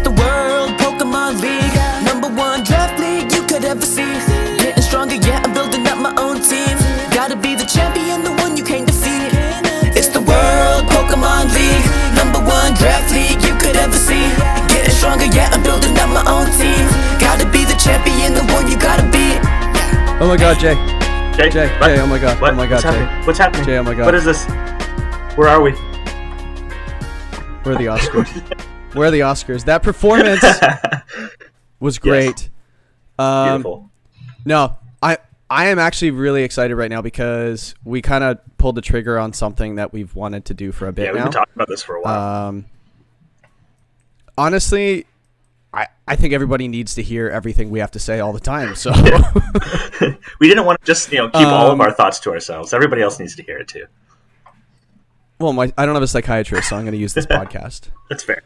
the World Pokemon League, #1 draft league you could ever see. Getting stronger, yeah, I'm building up my own team. Gotta be the champion, the one you can't defeat. It's the World Pokemon League, #1 draft league you could ever see. Getting stronger, yeah, I'm building up my own team. Gotta be the champion, the one you gotta beat. Oh my god, Jay, oh my god, What? oh my god, What's happening? Jay, oh my god. What is this? Where are we? Where are the Oscars? Where are the Oscars? That performance was great. Yes. Beautiful. No, I am actually really excited right now because we kind of pulled the trigger on something that we've wanted to do for a bit now. We've been talking about this for a while. Honestly, I think everybody needs to hear everything we have to say all the time. So we didn't want to just keep all of our thoughts to ourselves. Everybody else needs to hear it too. Well, I don't have a psychiatrist, so I'm going to use this podcast. That's fair.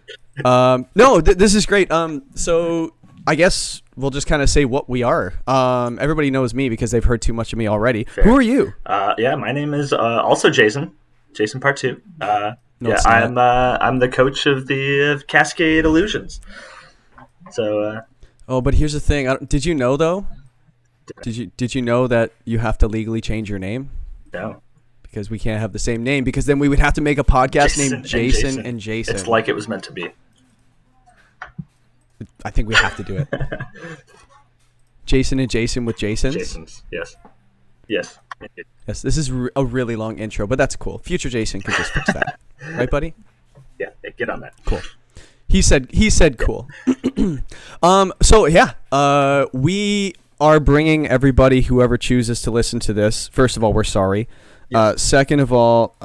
No, this is great. So I guess we'll just kind of say what we are. Everybody knows me because they've heard too much of me already. Fair. Who are you? Yeah, my name is also Jason Part 2. I'm the coach of the Cascade Illusions. So. But here's the thing. Did you know though? Did you know that you have to legally change your name? No. Because we can't have the same name, because then we would have to make a podcast named Jason and Jason. It's like it was meant to be. I think we have to do it. Jason and Jason with Jasons. Jasons, yes. Yes, this is a really long intro, but that's cool. Future Jason could just fix that. Right, buddy? Yeah, get on that. Cool. He said cool. So yeah, we are bringing everybody, whoever chooses to listen to this. First of all, we're sorry. Second of all,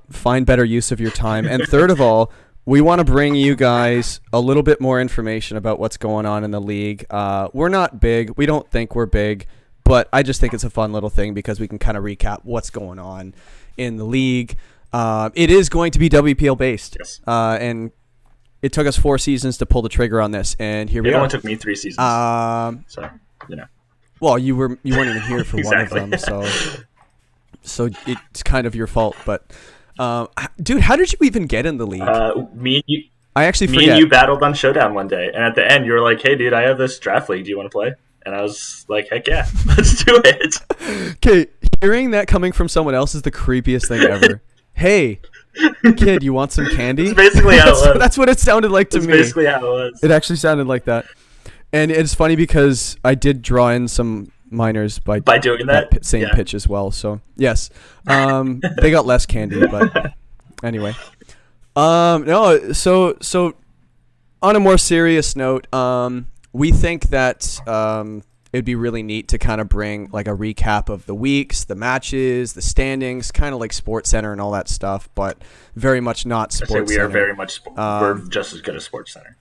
find better use of your time. And third of all, we want to bring you guys a little bit more information about what's going on in the league. We're not big. We don't think we're big, but I just think it's a fun little thing because we can kind of recap what's going on in the league. It is going to be WPL based. Yes. And it took us 4 seasons to pull the trigger on this, and here we are. It only took me 3 seasons. Well, you weren't even here for Exactly. one of them, so it's kind of your fault. But dude, how did you even get in the league? Me and you. I actually forget. Me and you battled on Showdown one day, and at the end, you were like, "Hey, dude, I have this draft league. Do you want to play?" And I was like, "Heck yeah, let's do it." Okay, hearing that coming from someone else is the creepiest thing ever. Hey, kid, you want some candy? That's basically how it was. That's what it sounded like to me. That's basically how it was. It actually sounded like that. And it's funny because I did draw in some minors by doing that same pitch as well. So yes, they got less candy, but anyway. No, so on a more serious note, we think that it'd be really neat to kind of bring like a recap of the weeks, the matches, the standings, kind of like Sports Center and all that stuff, but very much not Sports Center. We are very much. We're just as good as Sports Center.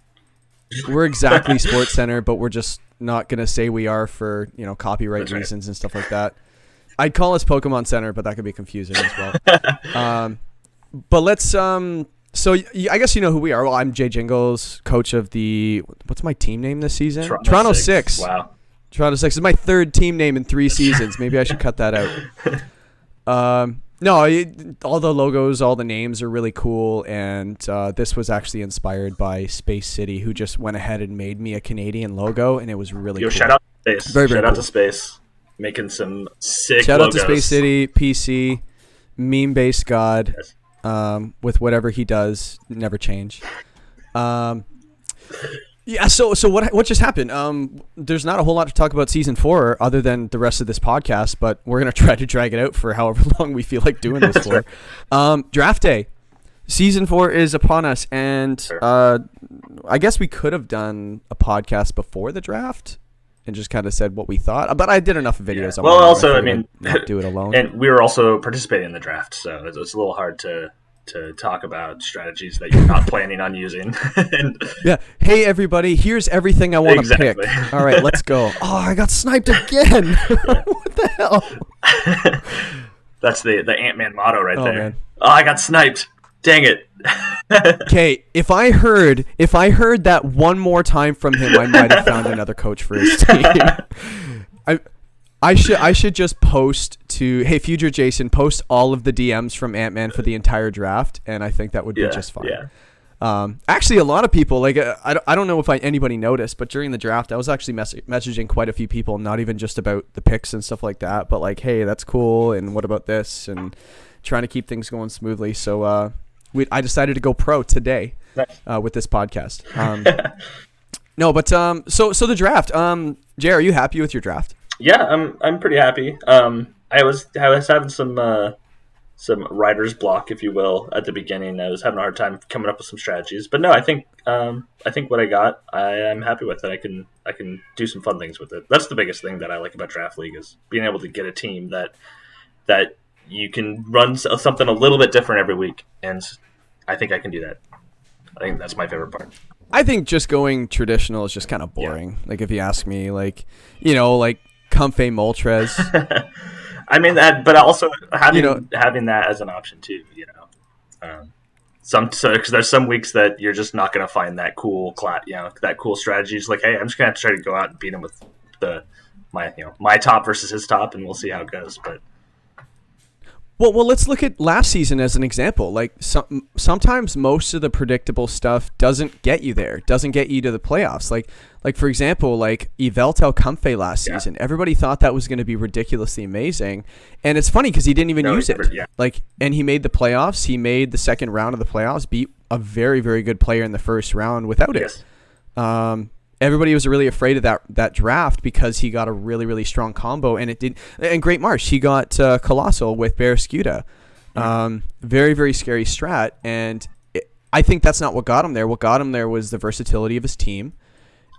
We're exactly Sports Center, but we're just not gonna say we are for copyright reasons and stuff like that. I'd call us Pokemon Center, but that could be confusing as well. But let's So I guess you know who we are. Well, I'm Jay Jingles, coach of the what's my team name this season? Toronto 6. Wow. Toronto 6 is my 3rd team name in 3 seasons. Maybe I should cut that out. No, all the logos, all the names are really cool, and this was actually inspired by Space City, who just went ahead and made me a Canadian logo, and it was really cool. Shout out to Space. Very shout cool. out to Space. Making some sick Shout logos. out to Space City, PC, meme-based god, Yes. with whatever he does, never change. Yeah, so what just happened? There's not a whole lot to talk about season 4 other than the rest of this podcast, but we're gonna try to drag it out for however long we feel like doing this for. Draft day, season 4 is upon us, and I guess we could have done a podcast before the draft and just kind of said what we thought. But I did enough videos. Yeah. Well, also, I mean, not do it alone. And we were also participating in the draft, so it's a little hard to talk about strategies that you're not planning on using. Yeah. Hey, everybody, here's everything I want to pick. All right, let's go. Oh, I got sniped again. What the hell? That's the Ant-Man motto right there. Man. Oh, I got sniped. Dang it. Okay, if I heard that one more time from him, I might have found another coach for his team. I should just post to, hey, future Jason, post all of the DMs from Ant-Man for the entire draft, and I think that would be just fine. Actually, a lot of people, like, I don't know if anybody noticed, but during the draft, I was actually messaging quite a few people, not even just about the picks and stuff like that, but like, hey, that's cool, and what about this, and trying to keep things going smoothly. So I decided to go pro today with this podcast. No, but so the draft. Jay, are you happy with your draft? Yeah, I'm pretty happy. I was having some writer's block, if you will, at the beginning. I was having a hard time coming up with some strategies, but no, I think what I got, I'm happy with it. I can do some fun things with it. That's the biggest thing that I like about Draft League, is being able to get a team that you can run something a little bit different every week, and I think I can do that. I think that's my favorite part. I think just going traditional is just kind of boring. Yeah. Like, if you ask me, like, like Comfey Moltres. I mean that, but also having that as an option too. Because there's some weeks that you're just not going to find that cool that cool strategy. It's like, hey, I'm just going to have to try to go out and beat him with my top versus his top, and we'll see how it goes. But Well, let's look at last season as an example. Like, sometimes most of the predictable stuff doesn't get you there, doesn't get you to the playoffs. Like for example, like Yveltal Comfey last season. Everybody thought that was going to be ridiculously amazing, and it's funny because he didn't even use it. Yeah. Like, and he made the playoffs. He made the second round of the playoffs, beat a very, very good player in the first round without it. Everybody was really afraid of that draft because he got a really, really strong combo, and it did. And Great Marsh, he got Colossal with Barraskewda. Very, very scary strat, and I think that's not what got him there. What got him there was the versatility of his team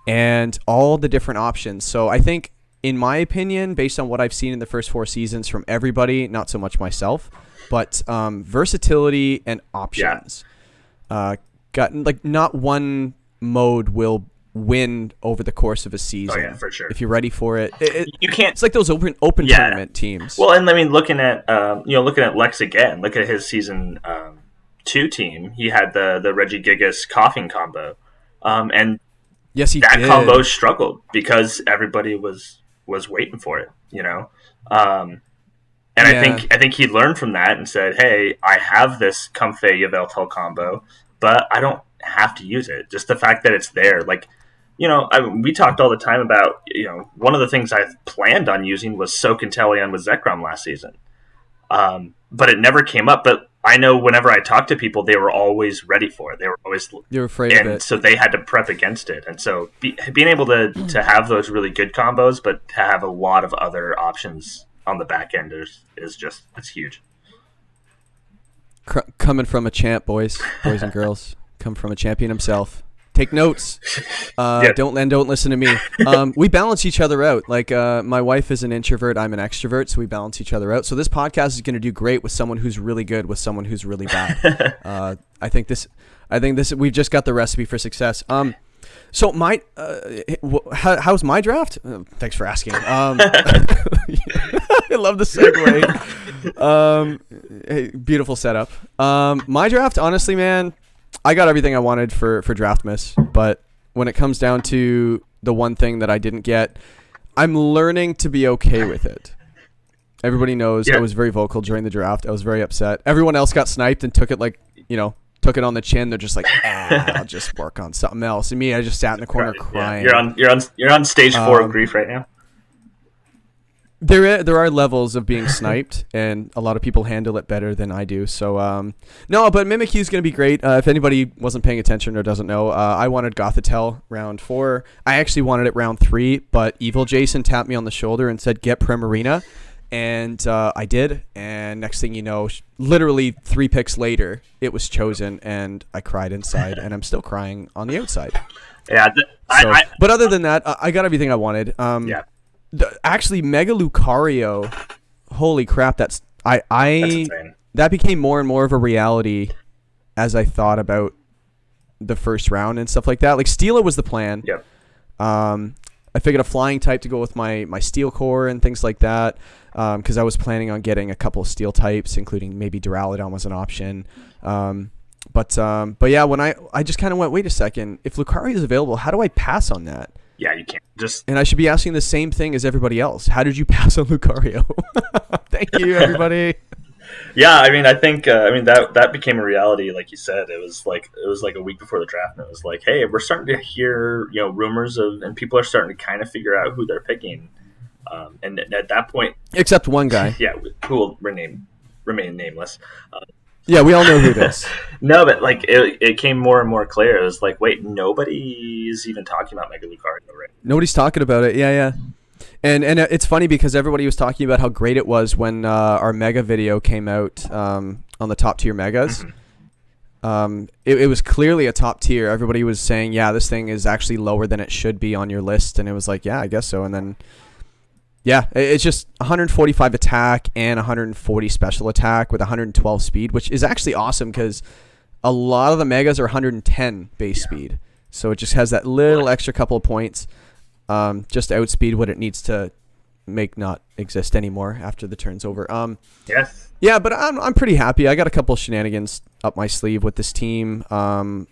and all the different options. So I think, in my opinion, based on what I've seen in the first 4 seasons from everybody, not so much myself, but versatility and options. Not one mode will win over the course of a season. Oh yeah, for sure. If you're ready for it, you can't. It's like those open tournament teams. Well, and I mean, looking at Lex again, look at his season 2 team. He had the Reggie Gigas coughing combo, and yes, he that did. combo struggled because everybody was waiting for it. And I think he learned from that and said, "Hey, I have this Comfey Yveltal combo, but I don't have to use it. Just the fact that it's there, like." We talked all the time about, one of the things I planned on using was Soak and Teleon with Zekrom last season. But it never came up. But I know whenever I talked to people, they were always ready for it. They were afraid of it. And so they had to prep against it. And so being able to have those really good combos, but to have a lot of other options on the back end it's huge. Coming from a champ, boys and girls. Come from a champion himself. Take notes. Don't listen to me. We balance each other out. Like, my wife is an introvert, I'm an extrovert, so we balance each other out. So this podcast is going to do great with someone who's really good, with someone who's really bad. I think this. We've just got the recipe for success. So how's my draft? Thanks for asking. I love the segue. Hey, beautiful setup. My draft, honestly, man. I got everything I wanted for Draftmas, but when it comes down to the one thing that I didn't get, I'm learning to be okay with it. Everybody knows I was very vocal during the draft. I was very upset. Everyone else got sniped and took it took it on the chin. They're just like, I'll just work on something else. And me, I just sat in the corner crying. Yeah. You're on stage 4 of grief right now. There are levels of being sniped, and a lot of people handle it better than I do. So, no, but Mimikyu is going to be great. If anybody wasn't paying attention or doesn't know, I wanted Gothitelle round 4. I actually wanted it round 3, but Evil Jason tapped me on the shoulder and said, get Primarina. And I did, and next thing you know, literally 3 picks later, it was chosen, and I cried inside, and I'm still crying on the outside. Yeah, but other than that, I got everything I wanted. Actually, Mega Lucario, holy crap! That's insane. That became more and more of a reality as I thought about the first round and stuff like that. Like, Steela was the plan. Yep. I figured a flying type to go with my Steel Core and things like that, because I was planning on getting a couple of Steel types, including maybe Duraludon was an option. But yeah, when I just kind of went, wait a second, if Lucario is available, how do I pass on that? Yeah, you can't just. And I should be asking the same thing as everybody else. How did you pass on Lucario? Thank you, everybody. Yeah, I mean, I think that became a reality, like you said. It was like a week before the draft, and it was like, hey, we're starting to hear rumors of, and people are starting to kind of figure out who they're picking. And at that point, Except one guy. yeah, who will remain nameless. Yeah, we all know who it is. No, but like it came more and more clear. It was like, wait, nobody's even talking about Mega Lucario, right? Nobody's talking about it. Yeah, yeah. And it's funny because everybody was talking about how great it was when our Mega video came out on the top tier Megas. It was clearly a top tier. Everybody was saying, yeah, this thing is actually lower than it should be on your list. And it was like, yeah, I guess so. And then, yeah, it's just 145 attack and 140 special attack with 112 speed, which is actually awesome because a lot of the Megas are 110 base speed. So it just has that little extra couple of points just to outspeed what it needs to make not exist anymore after the turn's over. Yes. Yeah, but I'm pretty happy. I got a couple of shenanigans up my sleeve with this team. I'm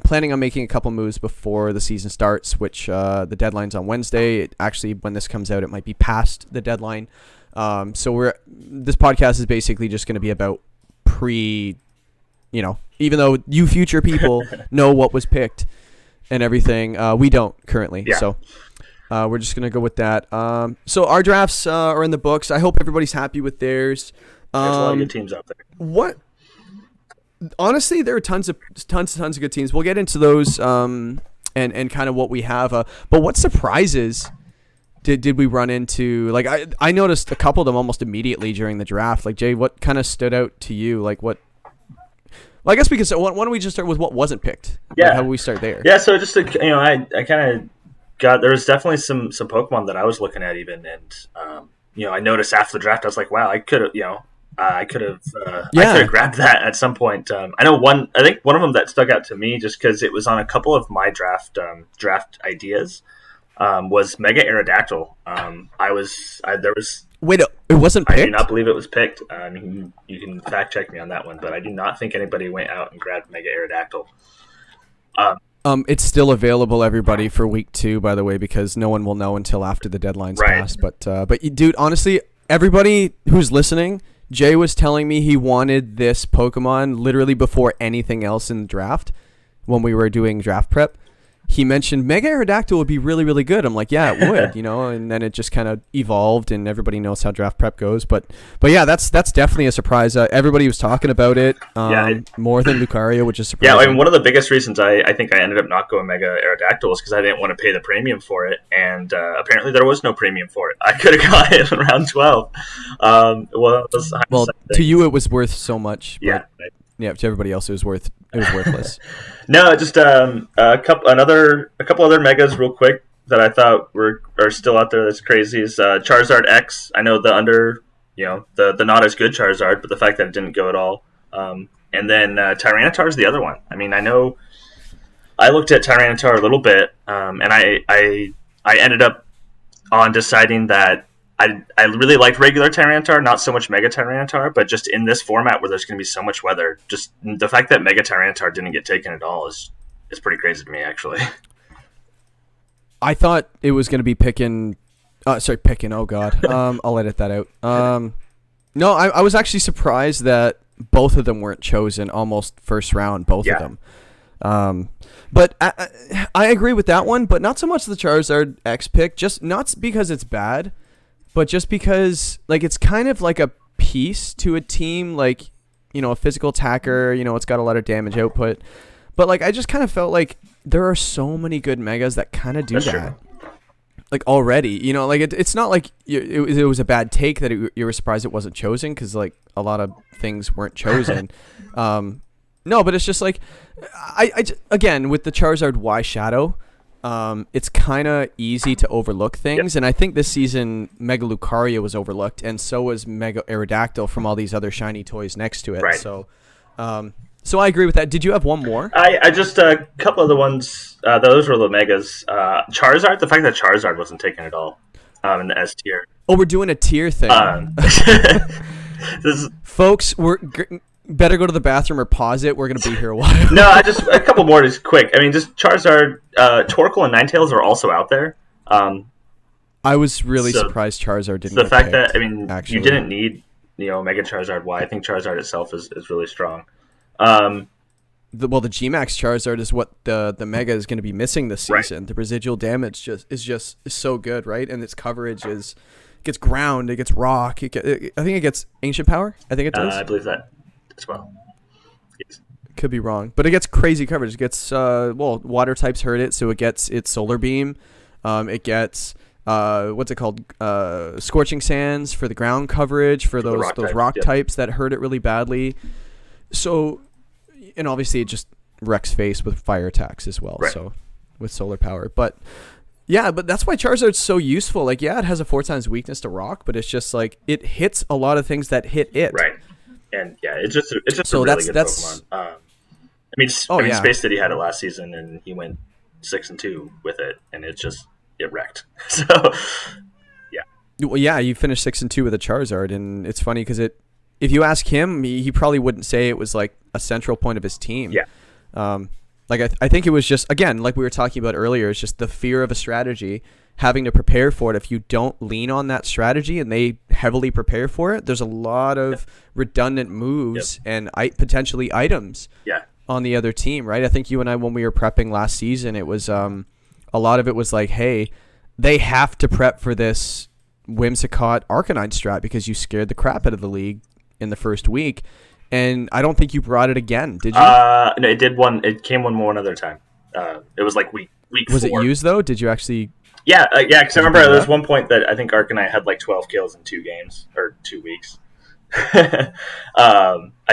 planning on making a couple moves before the season starts, which the deadline's on Wednesday. Actually, when this comes out, it might be past the deadline. So this podcast is basically just going to be about even though you future people know what was picked and everything, we don't currently. Yeah. So we're just going to go with that. So our drafts are in the books. I hope everybody's happy with theirs. There's a lot of good teams out there. What? Honestly, there are tons of good teams. We'll get into those and kind of what we have. But what surprises did we run into? Like I noticed a couple of them almost immediately during the draft. Like Jay, what kind of stood out to you? Like what? Well, I guess why don't we just start with what wasn't picked? Yeah. Like how would we start there? Yeah. So just I kind of got, there was definitely some Pokemon that I was looking at even, and I noticed after the draft I was like, wow, I could have grabbed that at some point. I think one of them that stuck out to me just because it was on a couple of my draft ideas was Mega Aerodactyl. Wait, it wasn't picked? I do not believe it was picked. You can fact check me on that one, but I do not think anybody went out and grabbed Mega Aerodactyl. It's still available, everybody, for week 2, by the way, because no one will know until after the deadline's passed. But dude, honestly, everybody who's listening, Jay was telling me he wanted this Pokemon literally before anything else in the draft when we were doing draft prep. He mentioned Mega Aerodactyl would be really, really good. I'm like, yeah, it would, and then it just kind of evolved, and everybody knows how draft prep goes. But yeah, that's definitely a surprise. Everybody was talking about it more than Lucario, which is surprising. Yeah, I mean, one of the biggest reasons I think I ended up not going Mega Aerodactyl was because I didn't want to pay the premium for it, and apparently there was no premium for it. I could have got it in round 12. To you it was worth so much. Yeah. Yeah, to everybody else it was worthless. No, just a couple other megas real quick that I thought are still out there. That's crazy. Is Charizard X. I know the not as good Charizard, but the fact that it didn't go at all. And then Tyranitar is the other one. I mean, I know I looked at Tyranitar a little bit, and I ended up on deciding that I really liked regular Tyranitar, not so much Mega Tyranitar, but just in this format where there's going to be so much weather, just the fact that Mega Tyranitar didn't get taken at all is pretty crazy to me, actually. I thought it was going to be picking. Oh God. I'll edit that out. No, I was actually surprised that both of them weren't chosen almost first round. Both of them. But I agree with that one, but not so much the Charizard X pick. Just not because it's bad. But just because, like, it's kind of like a piece to a team, like, a physical attacker, it's got a lot of damage output. But, like, I just kind of felt like there are so many good Megas that kind of do That's that. True. Like, already. Like, it's not like it was a bad take that you were surprised it wasn't chosen because, like, a lot of things weren't chosen. No, but it's just, like, again, with the Charizard Y Shadow, it's kind of easy to overlook things, and I think this season Mega Lucario was overlooked, and so was Mega Aerodactyl from all these other shiny toys next to it. Right. So I agree with that. Did you have one more? I just a couple of the ones. Those were the Megas. Charizard. The fact that Charizard wasn't taken at all in the S tier. Oh, we're doing a tier thing. Folks, better go to the bathroom or pause it. We're going to be here a while. No, a couple more just quick. I mean, just Charizard, Torkoal, and Ninetales are also out there. I was really surprised Charizard didn't the get fact picked, that, I mean, actually. you didn't need Mega Charizard Y. I think Charizard itself is really strong. Um, The Gmax Charizard is what the Mega is going to be missing this season. Right. The residual damage is so good, right? And its coverage gets ground, it gets rock. I think it gets ancient power. I think it does. I believe that as well. Yes. Could be wrong, but it gets crazy coverage. It gets water types hurt it, so it gets its solar beam. It gets what's it called? Scorching sands for the ground coverage for those rock types that hurt it really badly. So. And obviously, it just wrecks face with fire attacks as well. Right. So, with solar power, but that's why Charizard's so useful. Like, it has a 4 times weakness to rock, but it's just like it hits a lot of things that hit it. Right. And it's just so a really good Pokemon. Space City had it last season, and he went 6-2 with it, and it wrecked. So, yeah. Well, yeah, you finished 6-2 with a Charizard, and it's funny because if you ask him, he probably wouldn't say it was like a central point of his team. Yeah. I think it was just, again, like we were talking about earlier, it's just the fear of a strategy, having to prepare for it. If you don't lean on that strategy and they heavily prepare for it, there's a lot of redundant moves and potentially items on the other team, right? I think you and I, when we were prepping last season, it was a lot of it was like, hey, they have to prep for this Whimsicott Arcanine strat because you scared the crap out of the league in the first week. And I don't think you brought it again, did you? No, it did one. It came one other time. It was like week 4. Was it used though? Did you actually? Yeah. Because I remember there was one point that I think Arcanine had like 12 kills in 2 games or 2 weeks. I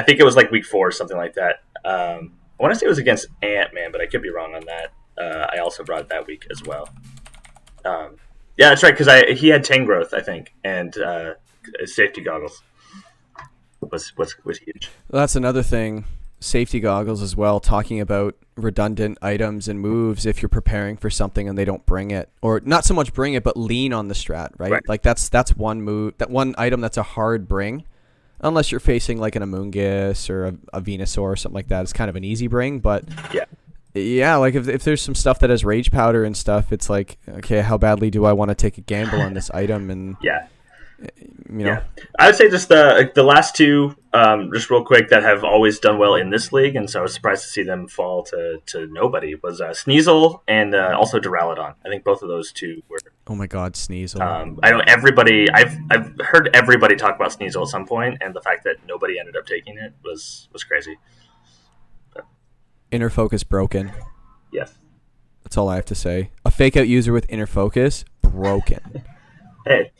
think it was like week 4 or something like that. I want to say it was against Ant-Man, but I could be wrong on that. I also brought it that week as well. Yeah, that's right. Because he had Tangrowth, I think, and safety goggles. Was huge. That's another thing. Safety goggles as well. Talking about redundant items and moves if you're preparing for something and they don't bring it, or not so much bring it, but lean on the strat, right? Like that's one move, that one item that's a hard bring, unless you're facing like an Amoonguss or a Venusaur or something like that. It's kind of an easy bring, but yeah, like if there's some stuff that has Rage Powder and stuff, it's like, okay, how badly do I want to take a gamble on this item? And I would say just the last 2, just real quick, that have always done well in this league, and so I was surprised to see them fall to nobody, was Sneasel and also Duraludon. I think both of those 2 were. Oh my God, Sneasel! I know everybody. I've heard everybody talk about Sneasel at some point, and the fact that nobody ended up taking it was crazy. But, inner focus broken. Yes. That's all I have to say. A fake out user with inner focus broken. Hey.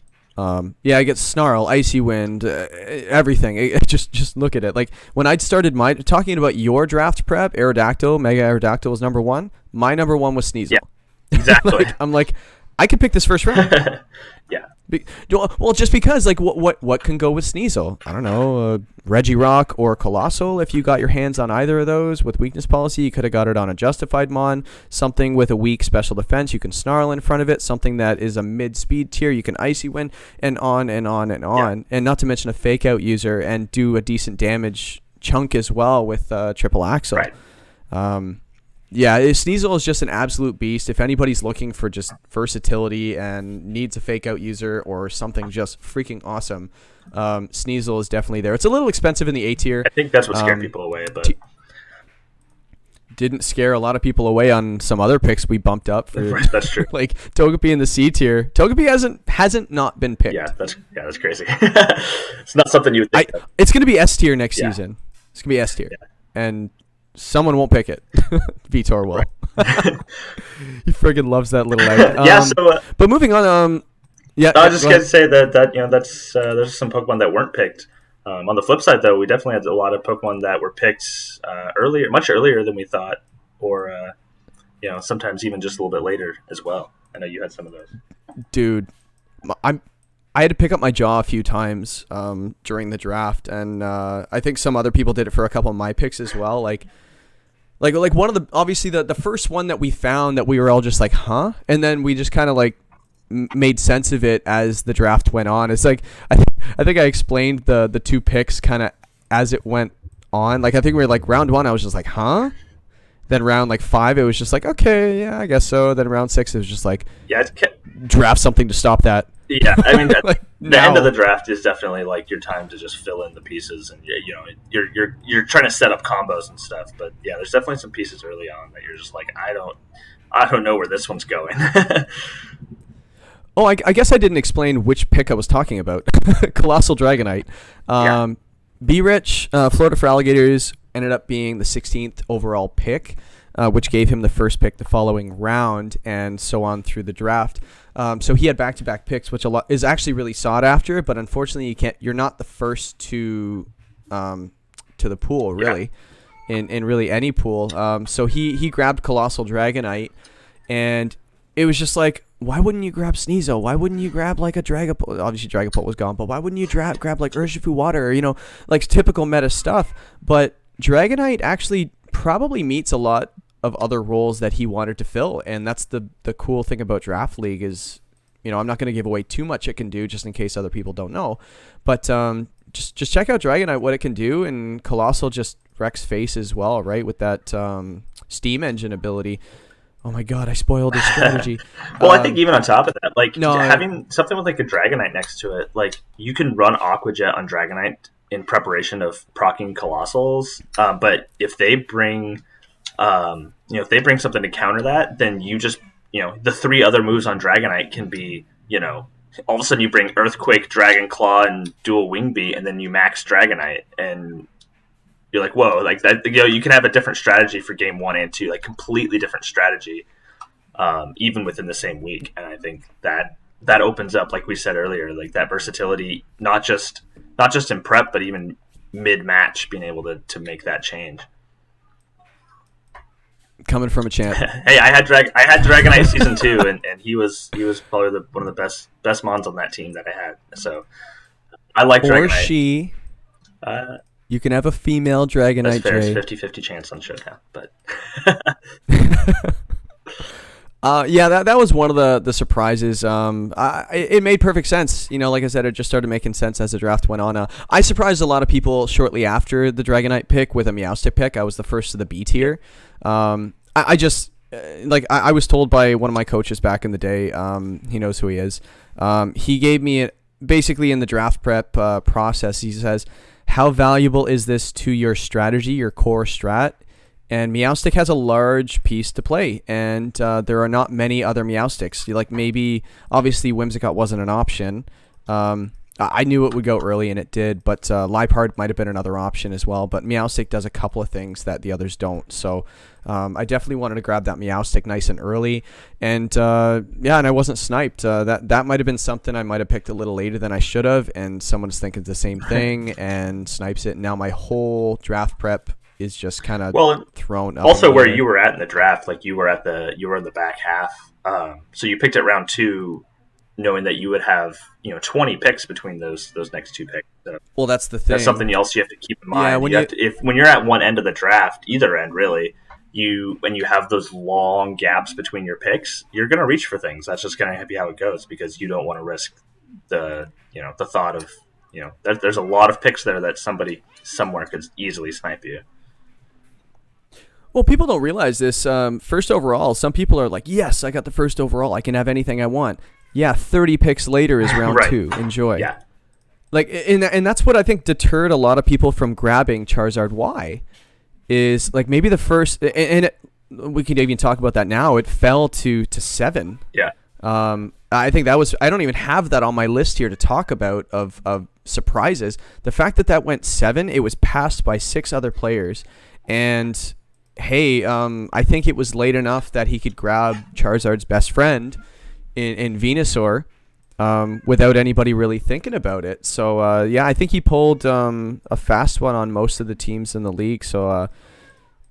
I get Snarl, Icy Wind, everything. Just look at it. Like when I started talking about your draft prep, Aerodactyl, Mega Aerodactyl was number 1. My number 1 was Sneasel. Yeah, exactly. I'm like, I could pick this first round. Yeah. Well, just because, like, what can go with Sneasel? I don't know, Regirock or Colossal. If you got your hands on either of those with weakness policy, you could have got it on a Justified Mon. Something with a weak special defense, you can Snarl in front of it. Something that is a mid-speed tier, you can Icy Wind, and on and on and on. Yeah. And not to mention a fake out user and do a decent damage chunk as well with Triple Axle. Right. Yeah, Sneasel is just an absolute beast. If anybody's looking for just versatility and needs a fake out user or something just freaking awesome, Sneasel is definitely there. It's a little expensive in the A tier. I think that's what scared people away, but didn't scare a lot of people away on some other picks we bumped up for. Right, that's true. Like Togepi in the C tier. Togepi hasn't not been picked. Yeah, that's crazy. It's not something you would think of. It's going to be S tier next season. It's going to be S tier. Yeah. And someone won't pick it. Vitor will. He friggin' loves that little egg. But moving on. I was just going to say that that's there's some Pokemon that weren't picked. On the flip side, though, we definitely had a lot of Pokemon that were picked much earlier than we thought, or sometimes even just a little bit later as well. I know you had some of those. Dude, I had to pick up my jaw a few times during the draft, and I think some other people did it for a couple of my picks as well. Like one of the, obviously the first one that we found that we were all just like, huh? And then we just kind of like made sense of it as the draft went on. It's like, I think I explained the 2 picks kind of as it went on. Like I think we were like round 1, I was just like, huh? Then round like 5, it was just like, okay, yeah, I guess so. Then round 6, it was just like, yeah, draft something to stop that. Yeah, I mean, Like, the end of the now. draft is definitely like your time to just fill in the pieces, and you're trying to set up combos and stuff. But yeah, there's definitely some pieces early on that you're just like, I don't know where this one's going. Oh, I guess I didn't explain which pick I was talking about. Colossal Dragonite. Yeah. Be Rich, Florida for Alligators, ended up being the 16th overall pick, which gave him the first pick the following round, and so on through the draft. So he had back-to-back picks, which is actually really sought after. But unfortunately, you're not the first to the pool, really, in really any pool. So he grabbed Colossal Dragonite, and it was just like, why wouldn't you grab Sneasel? Why wouldn't you grab like a Dragapult? Obviously, Dragapult was gone, but why wouldn't you grab like Urshifu Water, or, like typical meta stuff? But Dragonite actually probably meets a lot of other roles that he wanted to fill, and that's the cool thing about Draft League is, I'm not going to give away too much it can do just in case other people don't know, but just check out Dragonite, what it can do, and Colossal just wrecks face as well, right, with that Steam Engine ability. Oh my god, I spoiled his strategy. Well, I think even on top of that, like No, having something with like a Dragonite next to it, like you can run Aqua Jet on Dragonite in preparation of proccing Colossals. But if they bring, if they bring something to counter that, then you just, the three other moves on Dragonite can be, all of a sudden you bring Earthquake, Dragon Claw, and Dual Wing Beat, and then you max Dragonite, and you're like, whoa, like that. You can have a different strategy for game 1 and 2, like completely different strategy, even within the same week. And I think that opens up, like we said earlier, like that versatility, not just in prep, but even mid match, being able to make that change. coming from a champ. Hey, I had Dragonite season 2, and he was probably one of the best mons on that team that I had. So I like Dragonite. Or she. You can have a female Dragonite. That's fair. Dre. It's 50-50 chance on Showdown, but yeah, that was one of the surprises. It made perfect sense. Like I said, it just started making sense as the draft went on. I surprised a lot of people shortly after the Dragonite pick with a Meowstic pick. I was the first of the B tier. I just I was told by one of my coaches back in the day. He knows who he is. He gave me basically in the draft prep process. He says, how valuable is this to your strategy, your core strat? And Meowstic has a large piece to play, and there are not many other Meowstics. Like maybe, obviously, Whimsicott wasn't an option. I knew it would go early, and it did, but Liepard might have been another option as well. But Meowstic does a couple of things that the others don't. So I definitely wanted to grab that Meowstic nice and early. And and I wasn't sniped. That might have been something I might have picked a little later than I should have, and someone's thinking the same thing and snipes it. Now my whole draft prep is just kind of thrown up. Also, where you were at in the draft, like you were in the back half. So you picked at round 2, knowing that you would have 20 picks between those next 2 picks. So well, that's the thing. That's something else you have to keep in mind. Yeah, when you're at one end of the draft, either end really, when you have those long gaps between your picks, you're going to reach for things. That's just going to be how it goes, because you don't want to risk the thought of there's a lot of picks there that somebody somewhere could easily snipe you. Well, people don't realize this. First overall, some people are like, yes, I got the first overall. I can have anything I want. Yeah, 30 picks later is round Right. 2. Enjoy. Yeah. Like, and that's what I think deterred a lot of people from grabbing Charizard Y, is like maybe the first, we can even talk about that now. It fell to 7. Yeah. I think that was, I don't even have that on my list here to talk about of surprises. The fact that went 7, it was passed by 6 other players, and hey, I think it was late enough that he could grab Charizard's best friend in Venusaur without anybody really thinking about it. So, I think he pulled a fast one on most of the teams in the league. So,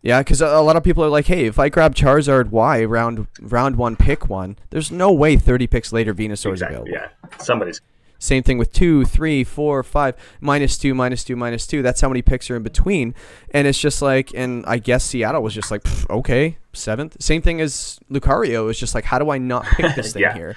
because a lot of people are like, hey, if I grab Charizard Y round 1, pick 1, there's no way 30 picks later Venusaur is available. Yeah, somebody's... Same thing with 2, 3, 4, 5, -2, -2, -2. That's how many picks are in between. And it's just like, and I guess Seattle was just like, okay, 7th. Same thing as Lucario. It's just like, how do I not pick this thing here?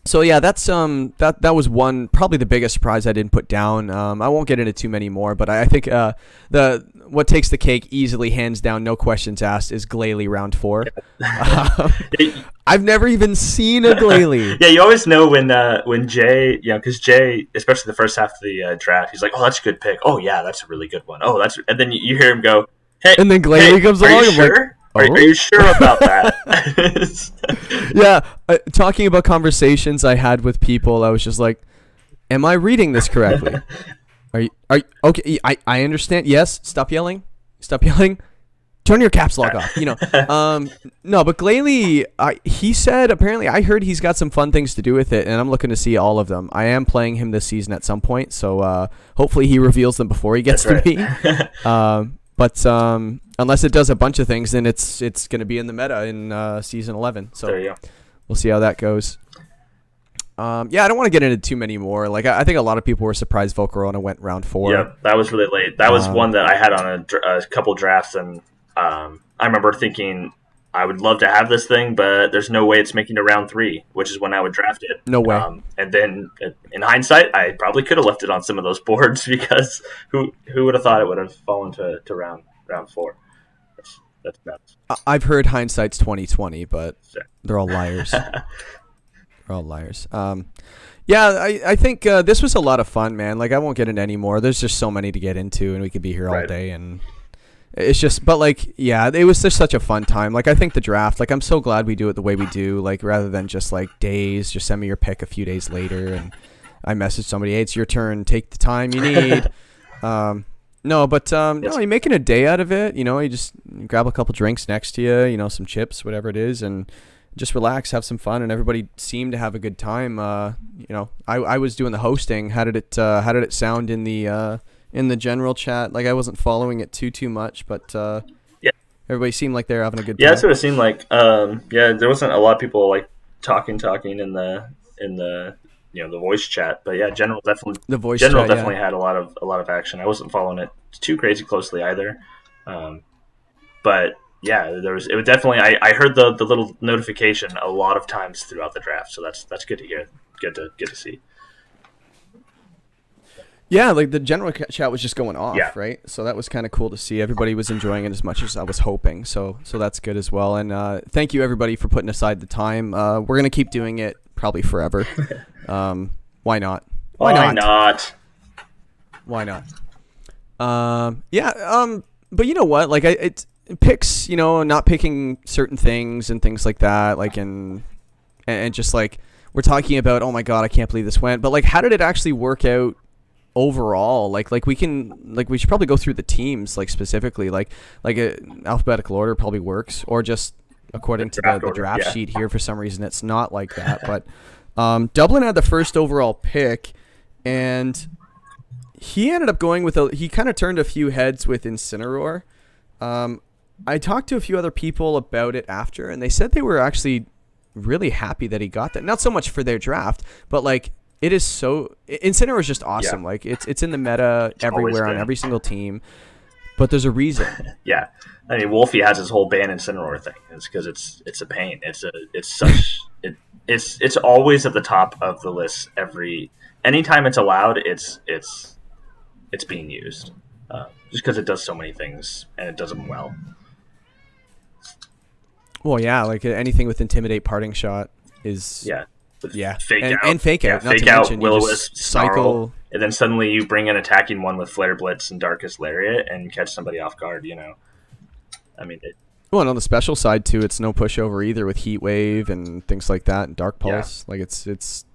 So yeah, that's that was one, probably the biggest surprise I didn't put down. I won't get into too many more, but I think the what takes the cake easily, hands down, no questions asked, is Glalie round 4. I've never even seen a Glalie. Yeah, you always know when Jay, because Jay, especially the first half of the draft, he's like, "Oh, that's a good pick. Oh yeah, that's a really good one. Oh, that's," and then you hear him go, "Hey," and then Glalie comes are along. You I'm sure? like, Are you sure about that? Yeah, talking about conversations I had with people, I was just like, "Am I reading this correctly? Are you okay? I understand. Yes, stop yelling. Stop yelling. Turn your caps lock off. No, but Glalie, he said apparently I heard he's got some fun things to do with it, and I'm looking to see all of them. I am playing him this season at some point, so hopefully he reveals them before he gets to me. But unless it does a bunch of things, then it's going to be in the meta in season 11. So there you go. We'll see how that goes. I don't want to get into too many more. Like I think a lot of people were surprised Volcarona went round 4. Yeah, that was really late. That was one that I had on a couple drafts, and I remember thinking I would love to have this thing, but there's no way it's making to round 3, which is when I would draft it. No way. And then in hindsight, I probably could have left it on some of those boards because who would have thought it would have fallen to round 4? That's nuts. I've heard hindsight's 2020, but they're all liars. They're all liars. I think this was a lot of fun, man. Like I won't get into any more. There's just so many to get into, and we could be here all day, and it's just, but like, yeah, it was just such a fun time. Like I think the draft, like I'm so glad we do it the way we do, like rather than just like days, just send me your pick a few days later, and I message somebody, hey, it's your turn, take the time you need. No, you're making a day out of it. You just grab a couple drinks next to you, some chips, whatever it is, and just relax, have some fun, and everybody seemed to have a good time. I was doing the hosting. How did it sound in the general chat? Like I wasn't following it too much, but everybody seemed like they were having a good time. Yeah, that's what it seemed like. There wasn't a lot of people like talking in the the voice chat, but general definitely had a lot of action. I wasn't following it too crazy closely either, but it was definitely. I heard the little notification a lot of times throughout the draft, so that's good to hear. Good to see. Yeah, like the general chat was just going off, right? So that was kind of cool to see. Everybody was enjoying it as much as I was hoping, so that's good as well. And thank you everybody for putting aside the time. We're gonna keep doing it probably forever. Why not? Why not? But you know what? Like it picks, not picking certain things and things like that. Like and just like we're talking about, oh my god, I can't believe this went. But like, how did it actually work out overall? Like we should probably go through the teams like specifically. Like alphabetical order probably works, or just according to the draft sheet here. For some reason, it's not like that, but. Dublin had the first overall pick, and he ended up going with he kind of turned a few heads with Incineroar. I talked to a few other people about it after, and they said they were actually really happy that he got that. Not so much for their draft, but like it is so Incineroar is just awesome. Like it's in the meta everywhere on every single team, but there's a reason. Yeah. I mean, Wolfie has his whole ban Incineroar thing. It's because it's a pain. It's always at the top of the list. Anytime it's allowed, it's being used. Just because it does so many things and it does them well. Well, yeah, like anything with Intimidate, Parting Shot is Fake out. And Fake Out. Not Fake to out, mention, Will-O-Wisp, cycle, and then suddenly you bring an attacking one with Flare Blitz and Darkest Lariat and catch somebody off guard. I mean. Well, and on the special side too, it's no pushover either with Heat Wave and things like that, and Dark Pulse. Yeah. Like it's.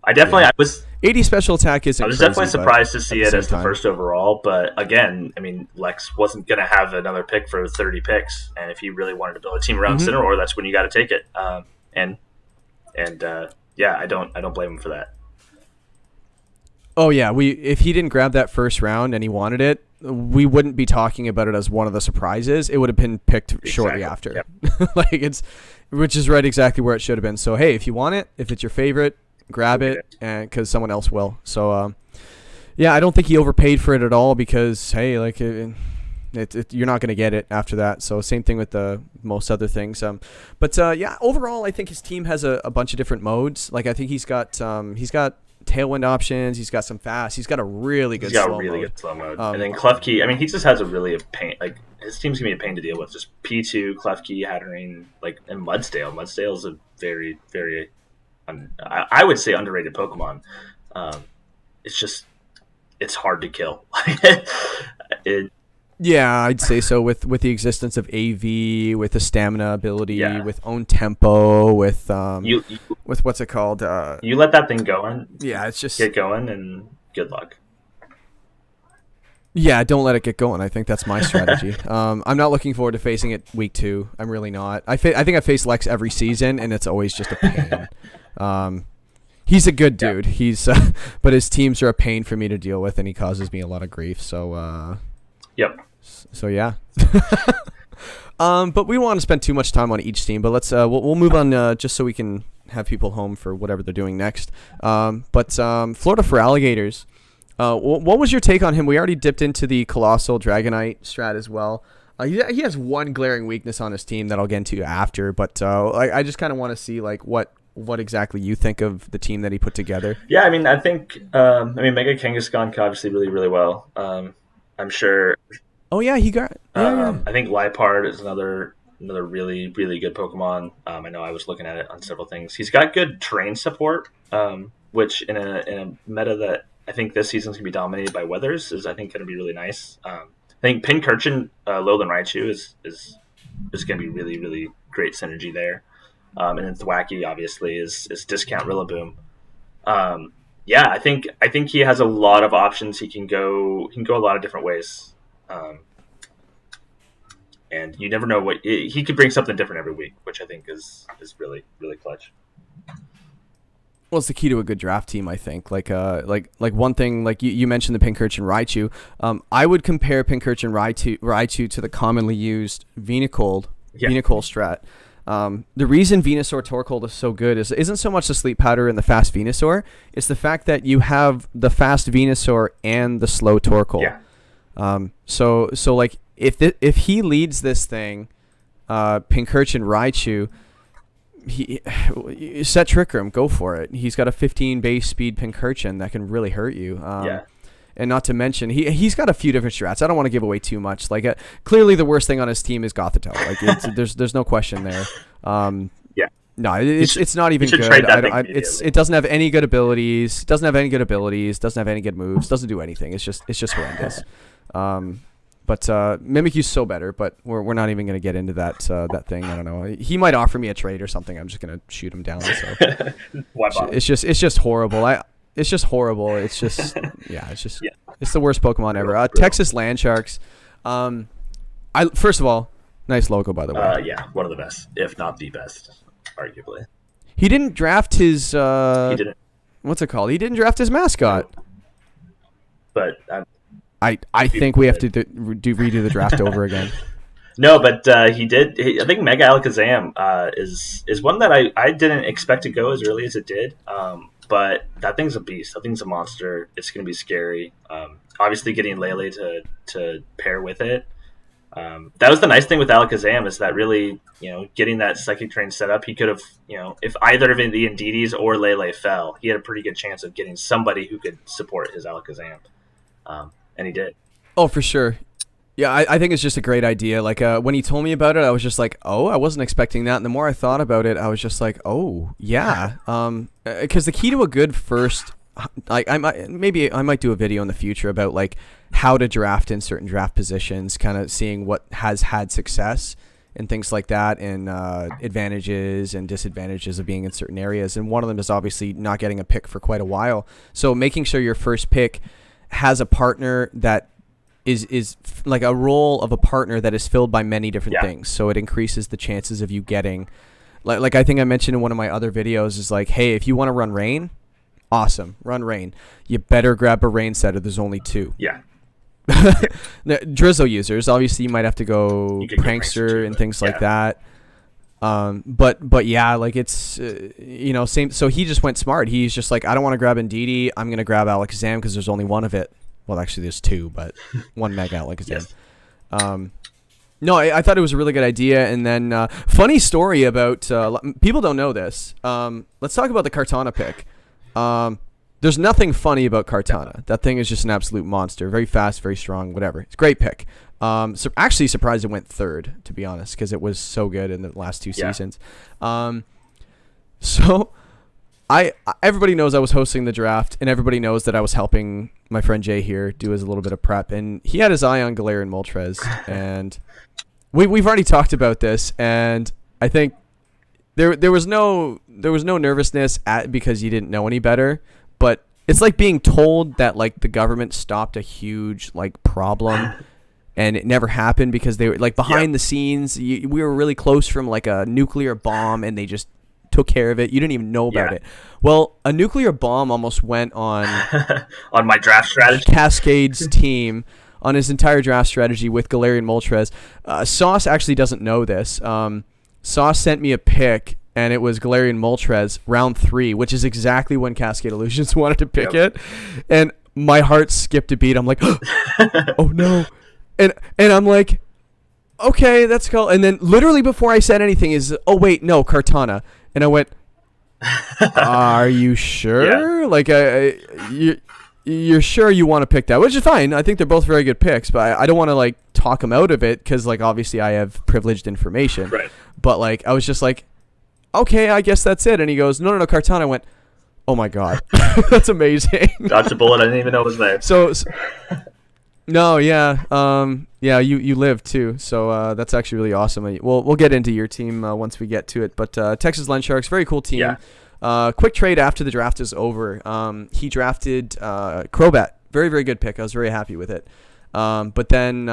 I was 80 special attack isn't. I was crazy, definitely surprised to see it as the time. first overall, but again, I mean, Lex wasn't going to have another pick for 30 picks, and if he really wanted to build a team around Incineroar, that's when you got to take it. I don't blame him for that. Oh yeah, if he didn't grab that first round and he wanted it, we wouldn't be talking about it as one of the surprises. It would have been picked shortly after. Yep. Which is right exactly where it should have been. So hey, if you want it, if it's your favorite, grab it, and because someone else will. So I don't think he overpaid for it at all because hey, like You're not going to get it after that. So same thing with the most other things. But yeah, overall, I think his team has a bunch of different modes. Like I think he's got tailwind options. He's got some fast. He's got a really good slow mode. Good slow mode. And then Klefki, I mean, he just has a really a pain. Like his team's gonna be a pain to deal with. Just P2, Klefki, Hatterene, like and Mudsdale. Mudsdale is a very, very, I would say underrated Pokemon. It's hard to kill. Yeah, I'd say so. With the existence of AV, with the stamina ability, with own tempo, with with what's it called? You let that thing go in. Yeah, it's just get going and good luck. Yeah, don't let it get going. I think that's my strategy. I'm not looking forward to facing it week 2. I'm really not. I think I face Lex every season, and it's always just a pain. He's a good dude. He's but his teams are a pain for me to deal with, and he causes me a lot of grief. So. Yep. So yeah. But we don't want to spend too much time on each team. But let's we'll move on just so we can have people home for whatever they're doing next. But Florida for Alligators. What was your take on him? We already dipped into the Colossal Dragonite strat as well. He has one glaring weakness on his team that I'll get into after. But I just kind of want to see like what exactly you think of the team that he put together. Yeah, I mean, I think Mega Kangaskhan obviously really, really well. I'm sure. Oh yeah, he got. Yeah. I think Liepard is another really, really good Pokemon. I know I was looking at it on several things. He's got good terrain support, which in a meta that I think this season's gonna be dominated by Weathers is I think gonna be really nice. I think Pincurchin, Lowland Raichu is gonna be really, really great synergy there. And then Thwackey obviously is discount Rillaboom. Yeah, I think he has a lot of options. He can go a lot of different ways, and you never know what he could bring something different every week, which I think is really, really clutch. Well, it's the key to a good draft team, I think. Like one thing, like you mentioned the Pincurchin Raichu. I would compare Pincurchin Raichu to the commonly used Venucold strat. The reason Venusaur Torkold is so good isn't so much the sleep powder and the fast Venusaur. It's the fact that you have the fast Venusaur and the slow Torkold. Yeah. So like if he leads this thing, Pincurchin Raichu, he set Trick Room, go for it. He's got a 15 base speed Pincurchin that can really hurt you. And not to mention, he's got a few different strats. I don't want to give away too much. Like clearly, the worst thing on his team is Gothitelle. Like there's no question there. No, it's not even good. It doesn't have any good abilities. Doesn't have any good moves. Doesn't do anything. It's just horrendous. But Mimikyu's so better. But we're not even going to get into that thing. I don't know. He might offer me a trade or something. I'm just going to shoot him down. So it's just horrible. It's just horrible. It's just it's the worst Pokemon ever. Texas Landsharks. First of all, nice logo by the way. One of the best, if not the best, arguably. He didn't draft his. He didn't. What's it called? He didn't draft his mascot. But I think we have to redo the draft over again. No, but he did. I think Mega Alakazam is one that I didn't expect to go as early as it did. But that thing's a beast. That thing's a monster. It's going to be scary. Obviously, getting Lele to pair with it. That was the nice thing with Alakazam is that really, getting that Psychic Train set up, he could have, if either of the Indidis or Lele fell, he had a pretty good chance of getting somebody who could support his Alakazam. And he did. Oh, for sure. Yeah, I think it's just a great idea. Like when he told me about it, I was just like, oh, I wasn't expecting that. And the more I thought about it, I was just like, oh, yeah. Because the key to a good first, like I might do a video in the future about like how to draft in certain draft positions, kind of seeing what has had success and things like that, and advantages and disadvantages of being in certain areas. And one of them is obviously not getting a pick for quite a while. So making sure your first pick has a partner that is like a role of a partner that is filled by many different things. So it increases the chances of you getting, like I think I mentioned in one of my other videos, is like, hey, if you want to run Rain, awesome, run Rain. You better grab a Rain setter. There's only 2. Yeah. Drizzle users, obviously you might have to go Prankster and things like that. But yeah, like it's same. So he just went smart. He's just like, I don't want to grab Indeedee. I'm gonna grab Alakazam because there's only one of it. Well, actually, there's 2, but one Mega Alakazam. No, I thought it was a really good idea. And then, funny story about people don't know this. Let's talk about the Kartana pick. There's nothing funny about Kartana. That thing is just an absolute monster. Very fast, very strong, whatever. It's a great pick. So actually surprised it went third, to be honest, because it was so good in the last two seasons. So everybody knows I was hosting the draft, and everybody knows that I was helping my friend Jay here do his little bit of prep, and he had his eye on Galarian Moltres, and we've already talked about this, and I think there was no nervousness because you didn't know any better, but it's like being told that like the government stopped a huge like problem. And it never happened because they were like behind the scenes. We were really close from like a nuclear bomb, and they just took care of it. You didn't even know about it. Well, a nuclear bomb almost went on on my draft strategy. Cascade's team on his entire draft strategy with Galarian Moltres. Sauce actually doesn't know this. Sauce sent me a pick, and it was Galarian Moltres round 3, which is exactly when Cascade Illusions wanted to pick it. And my heart skipped a beat. I'm like, oh no. And I'm like, okay, that's cool. And then literally before I said anything is, oh wait, no, Kartana. And I went, are you sure? Yeah. Like, you're sure you want to pick that? Which is fine. I think they're both very good picks, but I don't want to like talk them out of it because like obviously I have privileged information. Right. But like I was just like, okay, I guess that's it. And he goes, no, Kartana. I went, oh my god, that's amazing. Dodged a bullet I didn't even know was there. So no, yeah, you live too, so that's actually really awesome. We'll get into your team once we get to it, but Texas Land Sharks, very cool team. Yeah. Quick trade after the draft is over. He drafted Crobat, very very good pick. I was very happy with it. But then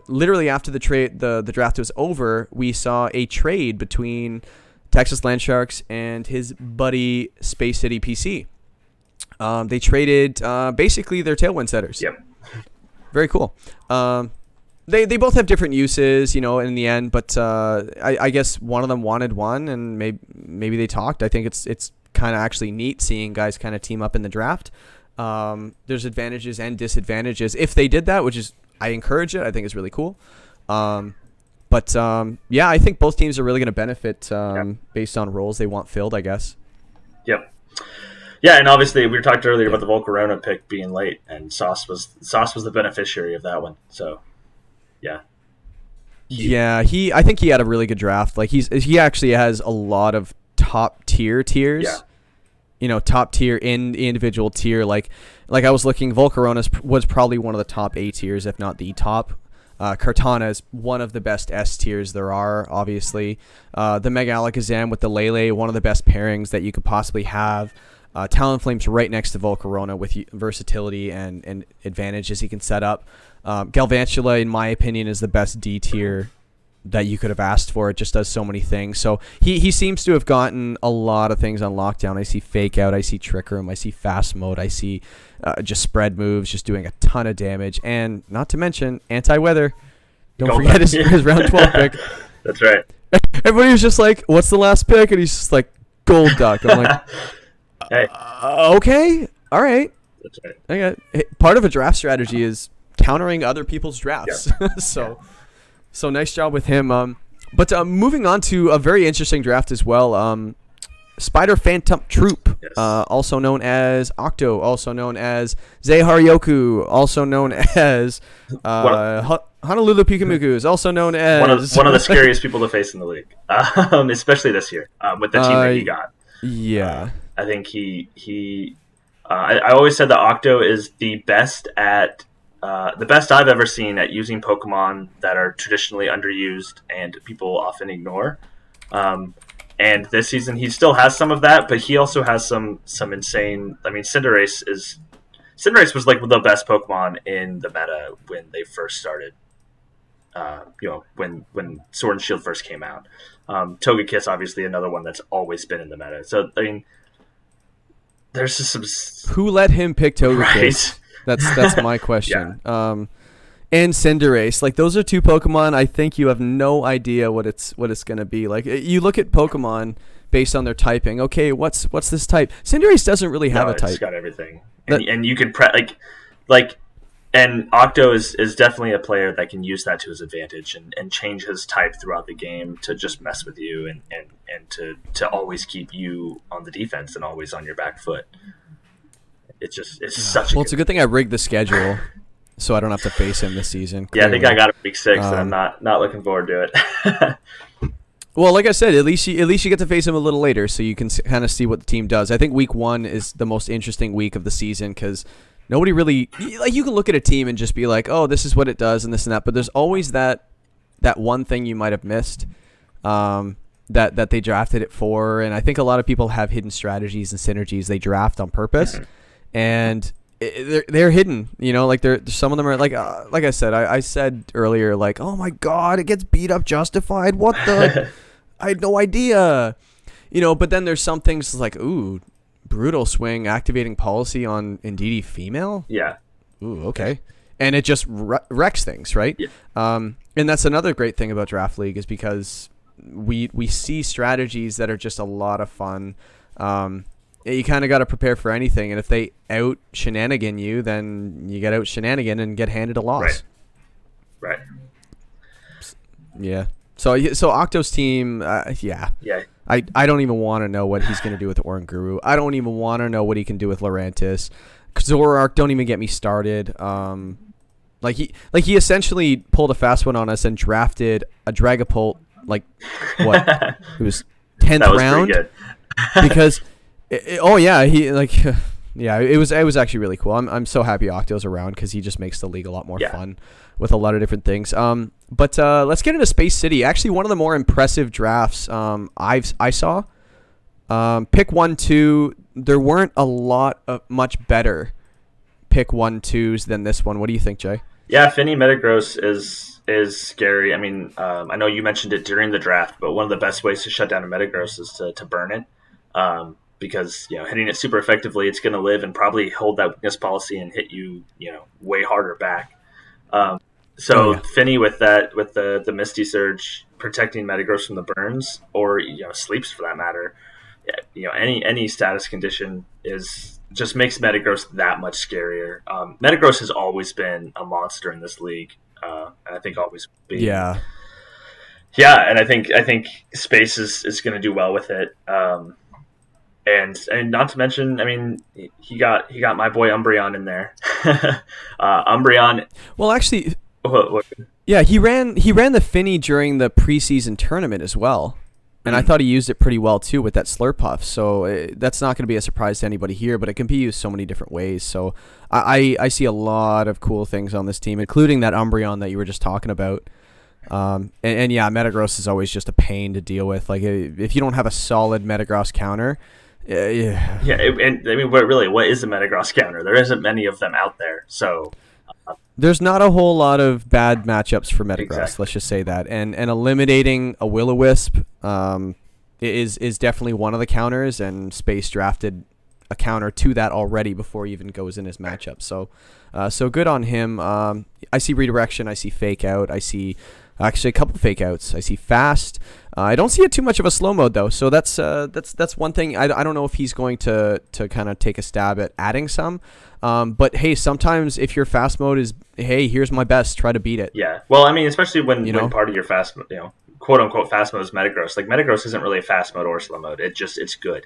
literally after the trade, the draft was over, we saw a trade between Texas Land Sharks and his buddy Space City PC. They traded basically their Tailwind setters. Yep. Very cool. They both have different uses, in the end, but I guess one of them wanted one, and maybe they talked. I think it's kind of actually neat seeing guys kind of team up in the draft. There's advantages and disadvantages if they did that, which is, I encourage it. I think it's really cool. But I think both teams are really going to benefit based on roles they want filled, I guess. Yep. Yeah, and obviously we talked earlier about the Volcarona pick being late, and Sauce was the beneficiary of that one. So, yeah. I think he had a really good draft. Like he actually has a lot of top tiers. Yeah. Top tier in the individual tier. Like I was looking, Volcarona was probably one of the top A tiers, if not the top. Kartana is one of the best S tiers there are, obviously. The Mega Alakazam with the Lele, one of the best pairings that you could possibly have. Talonflame's right next to Volcarona with versatility and advantages he can set up. Galvantula, in my opinion, is the best D tier that you could have asked for. It just does so many things. So he seems to have gotten a lot of things on lockdown. I see Fake Out, I see Trick Room, I see Fast Mode, I see just spread moves, just doing a ton of damage. And not to mention Anti-Weather. Don't forget his round 12 pick. That's right. Everybody was just like, what's the last pick? And he's just like, Gold Duck. I'm like, hey. Okay, all right. That's right. Okay. Part of a draft strategy is countering other people's drafts. Yeah. So nice job with him. But moving on to a very interesting draft as well. Spider Phantom Troop, Yes. Also known as Octo, also known as Zeharyoku, also known as Honolulu Pikamukus, also known as one of the scariest people to face in the league, especially this year with the team that he got. Yeah. I think I always said that Octo is the best I've ever seen at using Pokemon that are traditionally underused and people often ignore. And this season he still has some of that, but he also has some insane. I mean, Cinderace was like the best Pokemon in the meta when they first started. When Sword and Shield first came out. Togekiss, obviously, another one that's always been in the meta. So I mean, there's just some. Who let him pick Togekiss? Right. That's my question. Yeah. And Cinderace, like those are two Pokemon. I think you have no idea what it's gonna be. Like you look at Pokemon based on their typing. Okay, what's this type? Cinderace doesn't really have a type. It's got everything, and you could like And Octo is definitely a player that can use that to his advantage and change his type throughout the game to just mess with you and to always keep you on the defense and always on your back foot. It's such a Well, it's a good thing I rigged the schedule so I don't have to face him this season. Yeah, I think I got it week 6, and I'm not looking forward to it. Well, like I said, at least you get to face him a little later, so you can kind of see what the team does. I think week 1 is the most interesting week of the season because nobody really like. You can look at a team and just be like, "Oh, this is what it does," and this and that. But there's always that one thing you might have missed that they drafted it for. And I think a lot of people have hidden strategies and synergies they draft on purpose, and they're hidden. You know, like some of them are like I said. I said earlier, like, "Oh my God, it gets beat up justified." What the. I had no idea, you know, but then there's some things like, ooh, brutal swing, activating policy on Indeedee female. Yeah. Ooh, okay. And it just wrecks things, right? Yeah. And that's another great thing about Draft League is because we see strategies that are just a lot of fun. You kind of got to prepare for anything. And if they out shenanigan you, then you get out shenanigan and get handed a loss. Right. Yeah. So Octo's team, yeah. I don't even want to know what he's going to do with Oranguru. I don't even want to know what he can do with Lurantis. Zoroark, don't even get me started. Like he essentially pulled a fast one on us and drafted a Dragapult, like, what? It was 10th round? Pretty good. Because, it was actually really cool. I'm so happy Octo's around because he just makes the league a lot more fun with a lot of different things. But let's get into Space City. Actually, one of the more impressive drafts I saw. Pick 1-2. There weren't a lot of much better pick 1-2s than this one. What do you think, Jay? Yeah, Finny Metagross is scary. I mean, I know you mentioned it during the draft, but one of the best ways to shut down a Metagross is to burn it. Because, you know, hitting it super effectively, it's going to live and probably hold that weakness policy and hit you, you know, way harder back. Finny with the Misty Surge protecting Metagross from the burns, or, you know, sleeps for that matter. You know, any status condition just makes Metagross that much scarier. Metagross has always been a monster in this league. And I think always will be. Yeah. Yeah, and I think Space is going to do well with it. And not to mention, I mean, he got my boy Umbreon in there. Umbreon. Well, actually, yeah, he ran the Finny during the preseason tournament as well, and I thought he used it pretty well too with that Slurpuff. So that's not going to be a surprise to anybody here, but it can be used so many different ways. So I see a lot of cool things on this team, including that Umbreon that you were just talking about. And yeah, Metagross is always just a pain to deal with. Like if you don't have a solid Metagross counter. Yeah, and I mean, what is a Metagross counter? There isn't many of them out there, so there's not a whole lot of bad matchups for Metagross. Exactly. Let's just say that, and eliminating a Will-O-Wisp is definitely one of the counters, and Space drafted a counter to that already before he even goes in his matchup. So good on him. I see redirection. I see fake out. I see. Actually, a couple fake outs. I see fast. I don't see it too much of a slow mode though. So that's one thing. I don't know if he's going to kind of take a stab at adding some. But hey, sometimes if your fast mode is, hey, here's my best, try to beat it. Yeah. Well, I mean, especially when part of your fast, you know, quote unquote fast mode is Metagross. Like Metagross isn't really a fast mode or slow mode. It's good.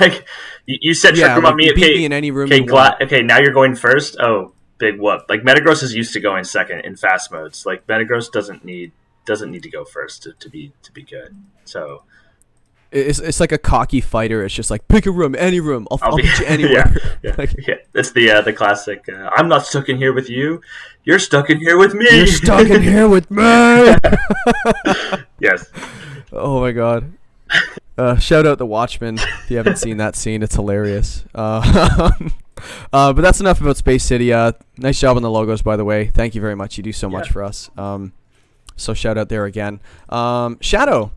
Like you said, Trick Room on me. Okay, me in any room. Okay, now you're going first. Oh. Big whoop. Like Metagross is used to going second in fast modes. Like Metagross doesn't need to go first to be good. So it's like a cocky fighter. It's just like pick a room, any room. I'll beat you anywhere. Yeah. It's the classic. I'm not stuck in here with you. You're stuck in here with me. You're stuck in here with me. Yes. Oh my God. Shout out The Watchmen. If you haven't seen that scene, it's hilarious. But that's enough about Space City. Nice job on the logos, by the way. Thank you very much. You do so much for us. So shout out there again. Shadow,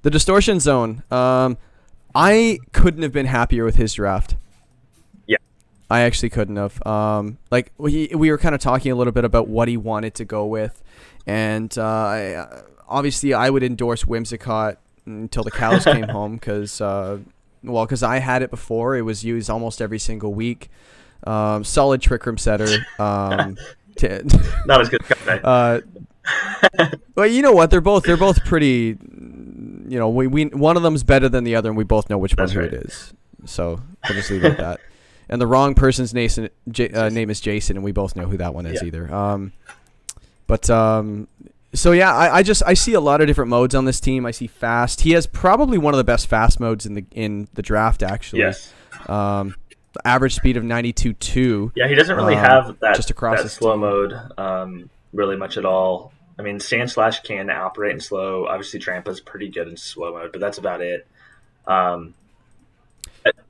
the Distortion Zone. I couldn't have been happier with his draft. Yeah. I actually couldn't have. Like we were kind of talking a little bit about what he wanted to go with. And obviously I would endorse Whimsicott until the cows came home because I had it before. It was used almost every single week. Solid Trick Room setter. Not as good as Kafei. Well, you know what? They're both pretty. You know, we one of them's better than the other, and we both know which one That's right. it is. So we'll just leave it at that. And the wrong person's name is Jason, and we both know who that one is either. So yeah, I see a lot of different modes on this team. I see fast. He has probably one of the best fast modes in the draft, actually. Yes. Average speed of 92.2. Yeah, he doesn't really have that just across that slow mode really much at all. I mean, Sandslash can operate in slow. Obviously, Trampa's pretty good in slow mode, but that's about it.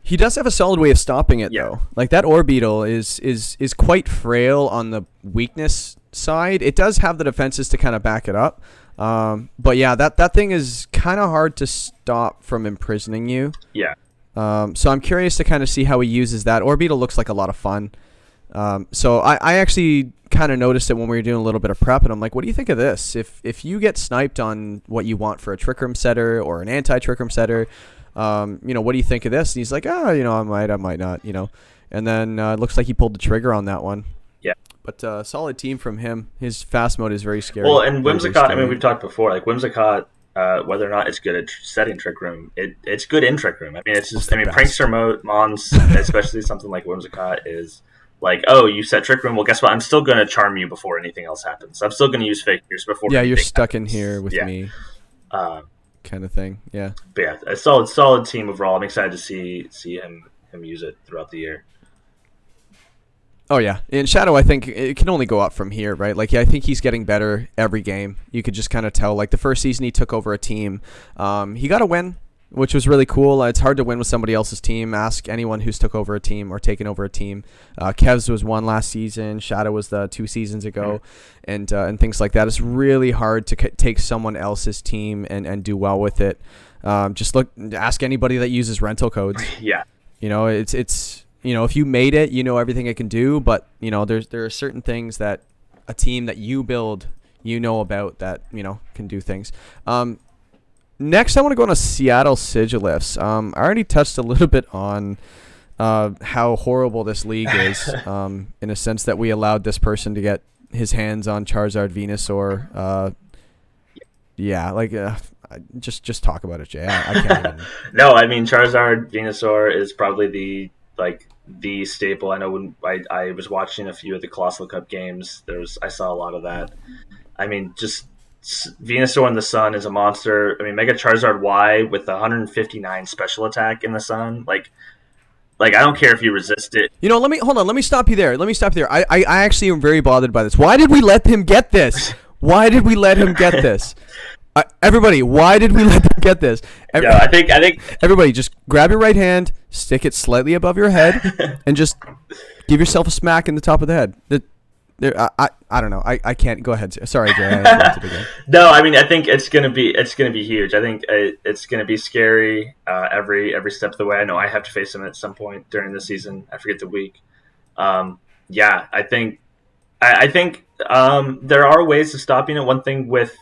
He does have a solid way of stopping it, though. Like, that Orbeetle is quite frail on the weakness side. It does have the defenses to kind of back it up. But yeah, that thing is kind of hard to stop from imprisoning you. Yeah. So I'm curious to kind of see how he uses that. Orbeetle looks like a lot of fun. So I actually kind of noticed it when we were doing a little bit of prep, and I'm like, what do you think of this? If you get sniped on what you want for a Trick Room setter or an anti-Trick Room setter, what do you think of this? And he's like, I might not, And then it looks like he pulled the trigger on that one. Yeah. But solid team from him. His fast mode is very scary. Well, and Whimsicott, I mean, we've talked before, like Whimsicott, whether or not it's good at setting Trick Room, it's good in Trick Room. I mean, Prankster Mons, especially something like Whimsicott, is like, oh, you set Trick Room, well, guess what? I'm still going to charm you before anything else happens. I'm still going to use Figures before you're stuck happens. In here with me. Kind of thing, yeah. But yeah, a solid team overall. I'm excited to see him use it throughout the year. Oh yeah, in Shadow, I think it can only go up from here, right? Like, I think he's getting better every game. You could just kind of tell. Like, the first season he took over a team, he got a win, which was really cool. It's hard to win with somebody else's team. Ask anyone who's took over a team or taken over a team. Kev's was one last season. Shadow was 2 seasons ago, and things like that. It's really hard to take someone else's team and do well with it. Ask anybody that uses rental codes. Yeah, it's. If you made it, everything it can do, but there are certain things that a team that you build, about that can do things. Next, I want to go on a Seattle Sigilifts. I already touched a little bit on how horrible this league is, in a sense that we allowed this person to get his hands on Charizard, Venusaur. Just talk about it, Jay. I can't even. No, I mean, Charizard, Venusaur is probably the staple. I know when I was watching a few of the Colossal Cup games, I saw a lot of that. I mean, just Venusaur in the sun is a monster. I mean, Mega Charizard Y with 159 special attack in the sun, like I don't care if you resist it. Let me stop you there. I actually am very bothered by this. Why did we let him get this? Everybody, why did we let them get this? I think everybody, just grab your right hand, stick it slightly above your head, and just give yourself a smack in the top of the head. I don't know. I can't. Go ahead. Sorry, Jay. I interrupted again. No, I mean, I think it's gonna be huge. I think it's gonna be scary every step of the way. I know I have to face him at some point during the season. I forget the week. I think there are ways of stopping it. One thing with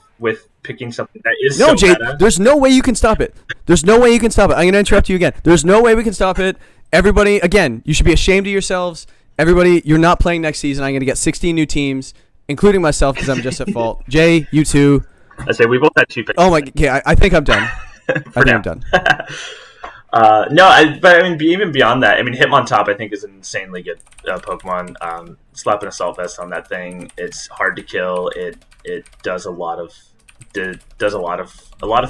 picking something that is Jay, meta. There's no way you can stop it. I'm going to interrupt you again. There's no way we can stop it. Everybody, again, you should be ashamed of yourselves. Everybody, you're not playing next season. I'm going to get 16 new teams, including myself because I'm just at fault. Jay, you too. I say we both had 2 picks. Oh my, okay, I think I'm done. I'm done. But I mean, even beyond that, I mean, Hitmontop I think is an insanely good Pokemon. Slap an Assault Vest on that thing. It's hard to kill. It does a lot of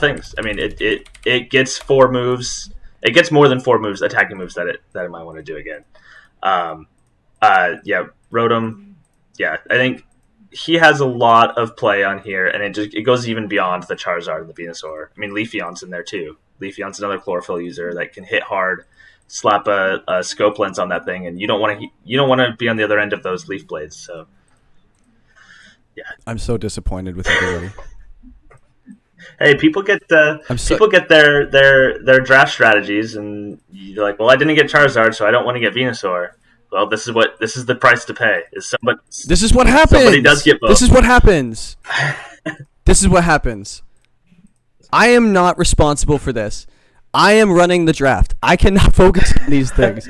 things. I mean, it gets 4 moves. It gets more than 4 moves, attacking moves that it might want to do again. Rotom. Yeah, I think he has a lot of play on here, and it goes even beyond the Charizard and the Venusaur. I mean, Leafeon's in there too. Leafeon's another chlorophyll user that can hit hard, slap a scope lens on that thing, and you don't want to be on the other end of those leaf blades. So, yeah, I'm so disappointed with everybody. Hey, people get their draft strategies, and you're like, well, I didn't get Charizard, so I don't want to get Venusaur. Well, this is the price to pay. This is what happens. Somebody does get both. This is what happens. This is what happens. I am not responsible for this. I am running the draft. I cannot focus on these things.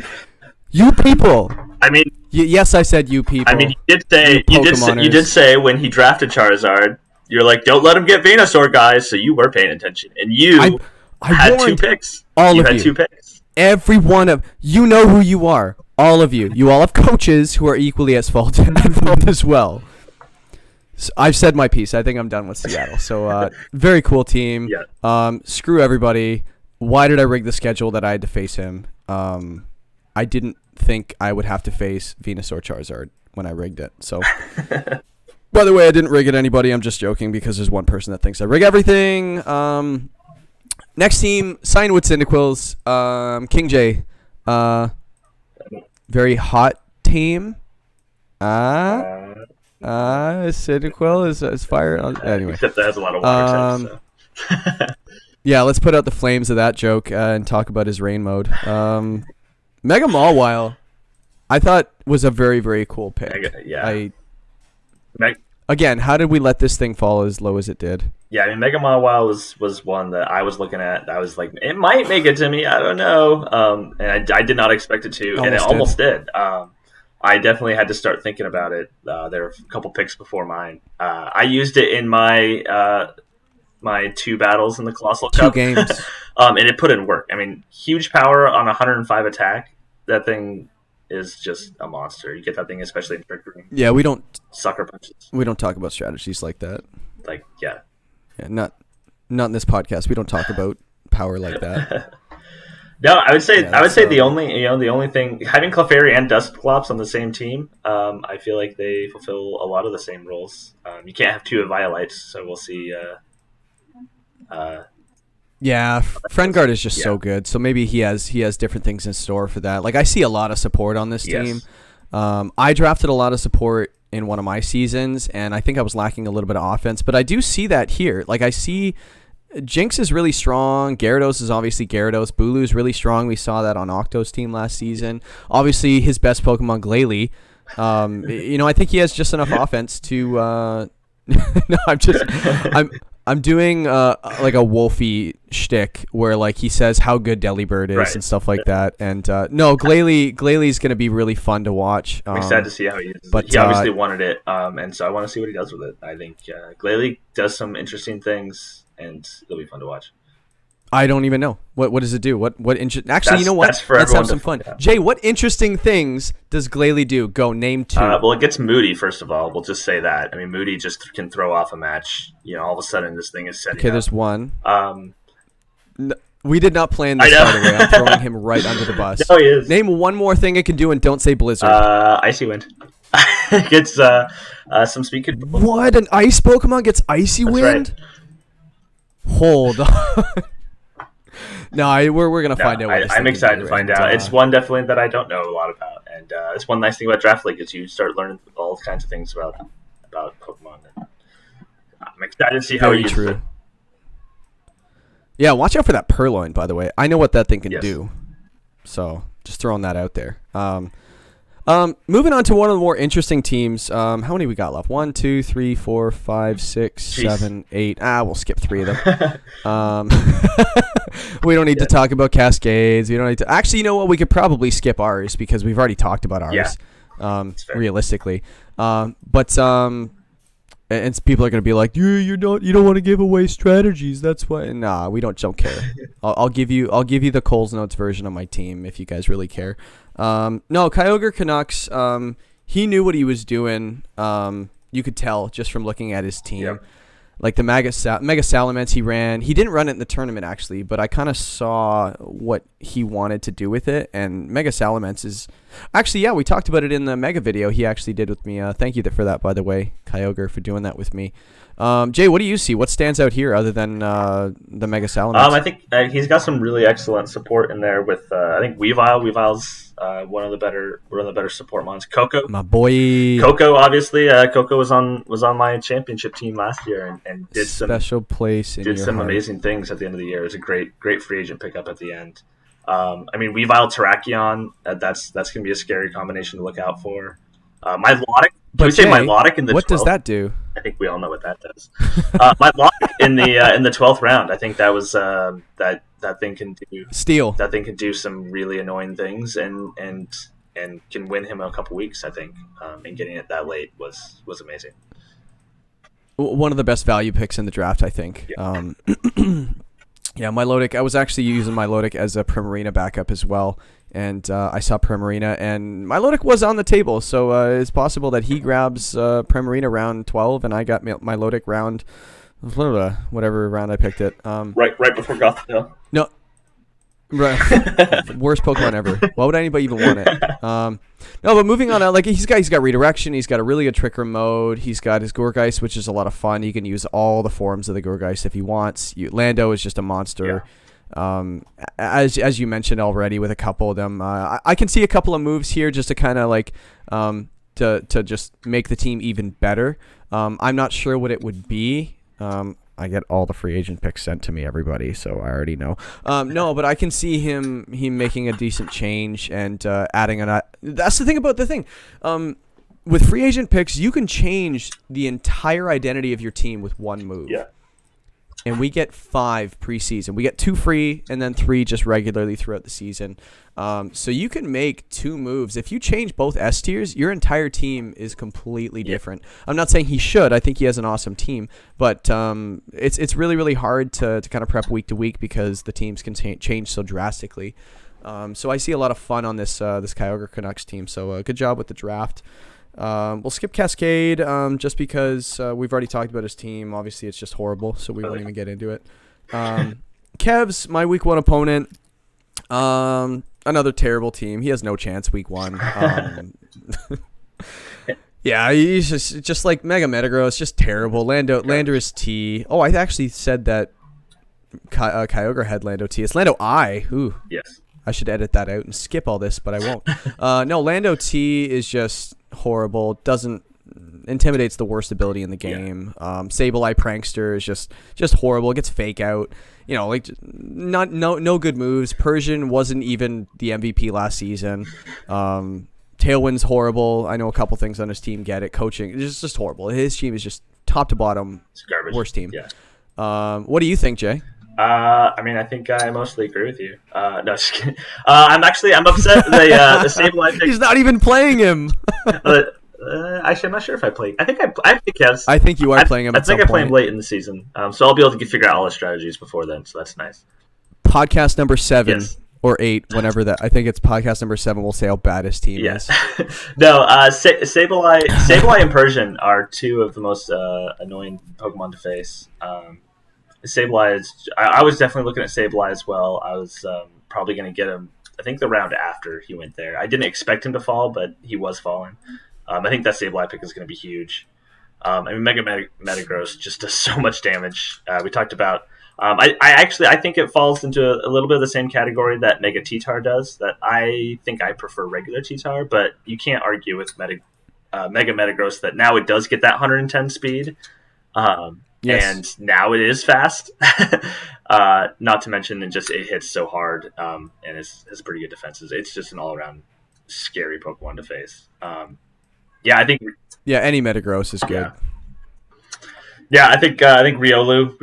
You people. I mean, Yes, I said you people. I mean, you did say when he drafted Charizard, you're like, don't let him get Venusaur, guys. So you were paying attention, and you I had two warned picks. all you of had you. 2 picks. Every one of you know who you are. All of you. You all have coaches who are equally as fault as well. So I've said my piece. I think I'm done with Seattle. So very cool team. Yeah. Screw everybody. Why did I rig the schedule that I had to face him? I didn't think I would have to face Venusaur Charizard when I rigged it. So, by the way, I didn't rig it anybody. I'm just joking because there's one person that thinks I rig everything. Next team, signed with Cyndaquils. King J. Very hot team. Cyndaquil is fire. Anyway. Except that has a lot of water types, so. Yeah, let's put out the flames of that joke and talk about his rain mode. Mega Mawile, I thought was a very, very cool pick. Again, how did we let this thing fall as low as it did? Yeah, I mean, Mega Mawile was one that I was looking at. I was like, it might make it to me. I don't know. And I did not expect it to, and it almost did. I definitely had to start thinking about it. There were a couple picks before mine. I used it in my my 2 battles in the Colossal Cup. 2 games. And it put in work. I mean, huge power on 105 attack. That thing is just a monster. You get that thing, especially in Trick Room. Yeah, we don't sucker punches. We don't talk about strategies like that. Yeah, not in this podcast. We don't talk about power like that. No, I would say the only thing, having Clefairy and Dusclops on the same team, I feel like they fulfill a lot of the same roles. You can't have 2 of Violites, so we'll see. Yeah, Friendguard is just so good. So maybe he has different things in store for that. Like, I see a lot of support on this team. I drafted a lot of support in one of my seasons, and I think I was lacking a little bit of offense. But I do see that here. Like, I see Jinx is really strong. Gyarados is obviously Gyarados. Bulu is really strong. We saw that on Octo's team last season. Obviously, his best Pokemon, Glalie. I think he has just enough offense to. No, I'm doing like a Wolfie shtick where like he says how good Delibird is and stuff like that. And no, Glalie going to be really fun to watch. I'm excited to see how he uses it. He obviously wanted it, and so I want to see what he does with it. I think Glalie does some interesting things, and it'll be fun to watch. I don't even know. What does it do? Actually, you know what? Let's have some fun. Yeah. Jay, what interesting things does Glalie do? Go, name 2. Well, it gets moody, first of all. We'll just say that. I mean, Moody just can throw off a match. All of a sudden, this thing is setting Okay, up. There's one. We did not plan this, by the way. I'm throwing him right under the bus. No, he is. Name one more thing it can do, and don't say Blizzard. Icy Wind. It gets some speed control. What? An ice Pokemon gets Icy Wind? Right. Hold on. No, we're gonna find out. I'm excited to find out. It's one definitely that I don't know a lot about, and it's one nice thing about Draft League is you start learning all kinds of things about Pokemon. And I'm excited to see how he uses it. Yeah, watch out for that Purloin, by the way. I know what that thing can do, so just throwing that out there. Moving on to one of the more interesting teams. How many we got left? 1, 2, 3, 4, 5, 6, 7, 8. We'll skip 3 of them. We don't need to talk about Cascades. We don't need to. Actually, you know what? We could probably skip ours because we've already talked about ours. Realistically, and people are gonna be like, you don't want to give away strategies. That's why. Nah, we don't care. I'll give you the Coles Notes version of my team if you guys really care. No, Kyogre Canucks. He knew what he was doing. You could tell just from looking at his team. Yep. Like the Mega Salamence he ran. He didn't run it in the tournament, actually, but I kind of saw what he wanted to do with it. And Mega Salamence is... Actually, yeah, we talked about it in the Mega video he actually did with me. Thank you for that, by the way, Kyogre, for doing that with me. Jay, what do you see? What stands out here other than the Mega Salamence? I think he's got some really excellent support in there with I think Weavile. Weavile's one of the better support mons. Coco, my boy. Coco, obviously. Coco was on my championship team last year and did some special place. Did some amazing things at the end of the year. It was a great free agent pickup at the end. I mean, Weavile Terrakion. That's gonna be a scary combination to look out for. Milotic. Can we say Milotic in the 12th? What does that do? I think we all know what that does. Milotic in the 12th round. I think that was that thing can do steal. That thing can do some really annoying things, and and can win him a couple weeks. I think, and getting it that late was amazing. One of the best value picks in the draft, I think. Yeah. Yeah, Milotic. I was actually using Milotic as a Primarina backup as well, and I saw Primarina, and Milotic was on the table, so it's possible that he grabs Primarina round 12, and I got Milotic round, whatever round I picked it. Right before Gotham. No. Right. Worst Pokemon ever. Why would anybody even want it? No, but moving on, like he's got redirection. He's got a really good Tricker mode. He's got his Gourgeist, which is a lot of fun. You can use all the forms of the Gourgeist if he wants. Lando is just a monster. Yeah. As you mentioned already, with a couple of them, I can see a couple of moves here just to kind of like to just make the team even better. I'm not sure what it would be. I get all the free agent picks sent to me, everybody, so I already know. No, but I can see him making a decent change and adding an. That's the thing about the thing. With free agent picks, you can change the entire identity of your team with one move. Yeah. And we get 5 preseason. We get 2 free and then 3 just regularly throughout the season. So you can make 2 moves. If you change both S tiers, your entire team is completely different. I'm not saying he should. I think he has an awesome team. But it's really, really hard to kind of prep week to week because the teams can change so drastically. So I see a lot of fun on this Kyogre Canucks team. So good job with the draft. We'll skip Cascade just because we've already talked about his team. Obviously, it's just horrible, so we won't even get into it. Kev's my week 1 opponent. Another terrible team. He has no chance week 1. Yeah, he's just like Mega Metagross, just terrible. Landorus T. Oh, I actually said that Kyogre had Lando T. It's Lando I. Ooh. Yes. I should edit that out and skip all this, but I won't. No, Lando T is just horrible. Intimidates the worst ability in the game. Yeah. Sableye Prankster is just horrible. It gets fake out. You know, like no good moves. Persian wasn't even the MVP last season. Tailwind's horrible. I know a couple things on his team get it. Coaching it's just horrible. His team is just top to bottom worst team. Yeah. What do you think, Jay? I mean, I think I mostly agree with you. No, just kidding. I'm upset. The Sableye pick. He's not even playing him. Actually, I'm not sure if I played. I think Kev's. I think you are playing him. I think I play him late in the season, so I'll be able to figure out all the strategies before then. So that's nice. Podcast number 7 yes. or 8, whenever that. I think it's podcast number 7. We'll say how bad his team is. No, Sableye and Persian are 2 of the most annoying Pokemon to face. Sableye is. I was definitely looking at Sableye as well. I was probably going to get him. I think the round after he went there. I didn't expect him to fall, but he was falling. I think that Sableye pick is going to be huge. I mean, Mega Metagross just does so much damage. We talked about. I think it falls into a little bit of the same category that Mega T-Tar does. That I think I prefer regular T-Tar, but you can't argue with Mega Metagross that now it does get that 110 speed. Yes. And now it is fast. Not to mention, it hits so hard and has pretty good defenses. It's just an all-around scary Pokemon to face. Yeah, I think. Yeah, any Metagross is good. Yeah, I think Riolu.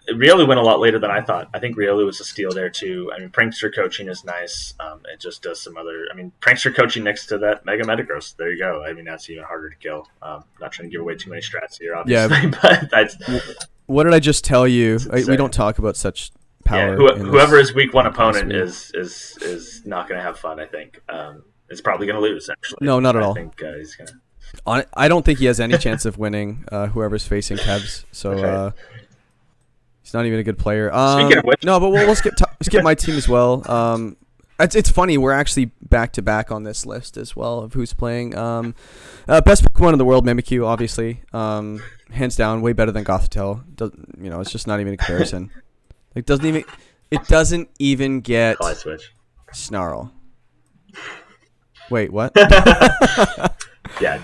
Riolu went a lot later than I thought. I think Riolu was a steal there too. I mean, Prankster coaching is nice. It just does some other. I mean, Prankster coaching next to that Mega Metagross. There you go. I mean, that's even harder to kill. Not trying to give away too many strats here, obviously. Yeah, but that's. What did I just tell you? We don't talk about such power. Yeah, whoever his week 1 opponent is not going to have fun. I think. Is probably going to lose. Actually, no, not at all. I think he's going to. I don't think he has any chance of winning. Whoever's facing Kevs, so okay. He's not even a good player. Speaking of which, no, but we'll skip my team as well. It's funny. We're actually back to back on this list as well of who's playing. Best Pokemon in the world, Mimikyu, obviously, hands down, way better than Gothitelle. It's just not even a comparison. It doesn't even get Snarl. Wait, what? Yeah.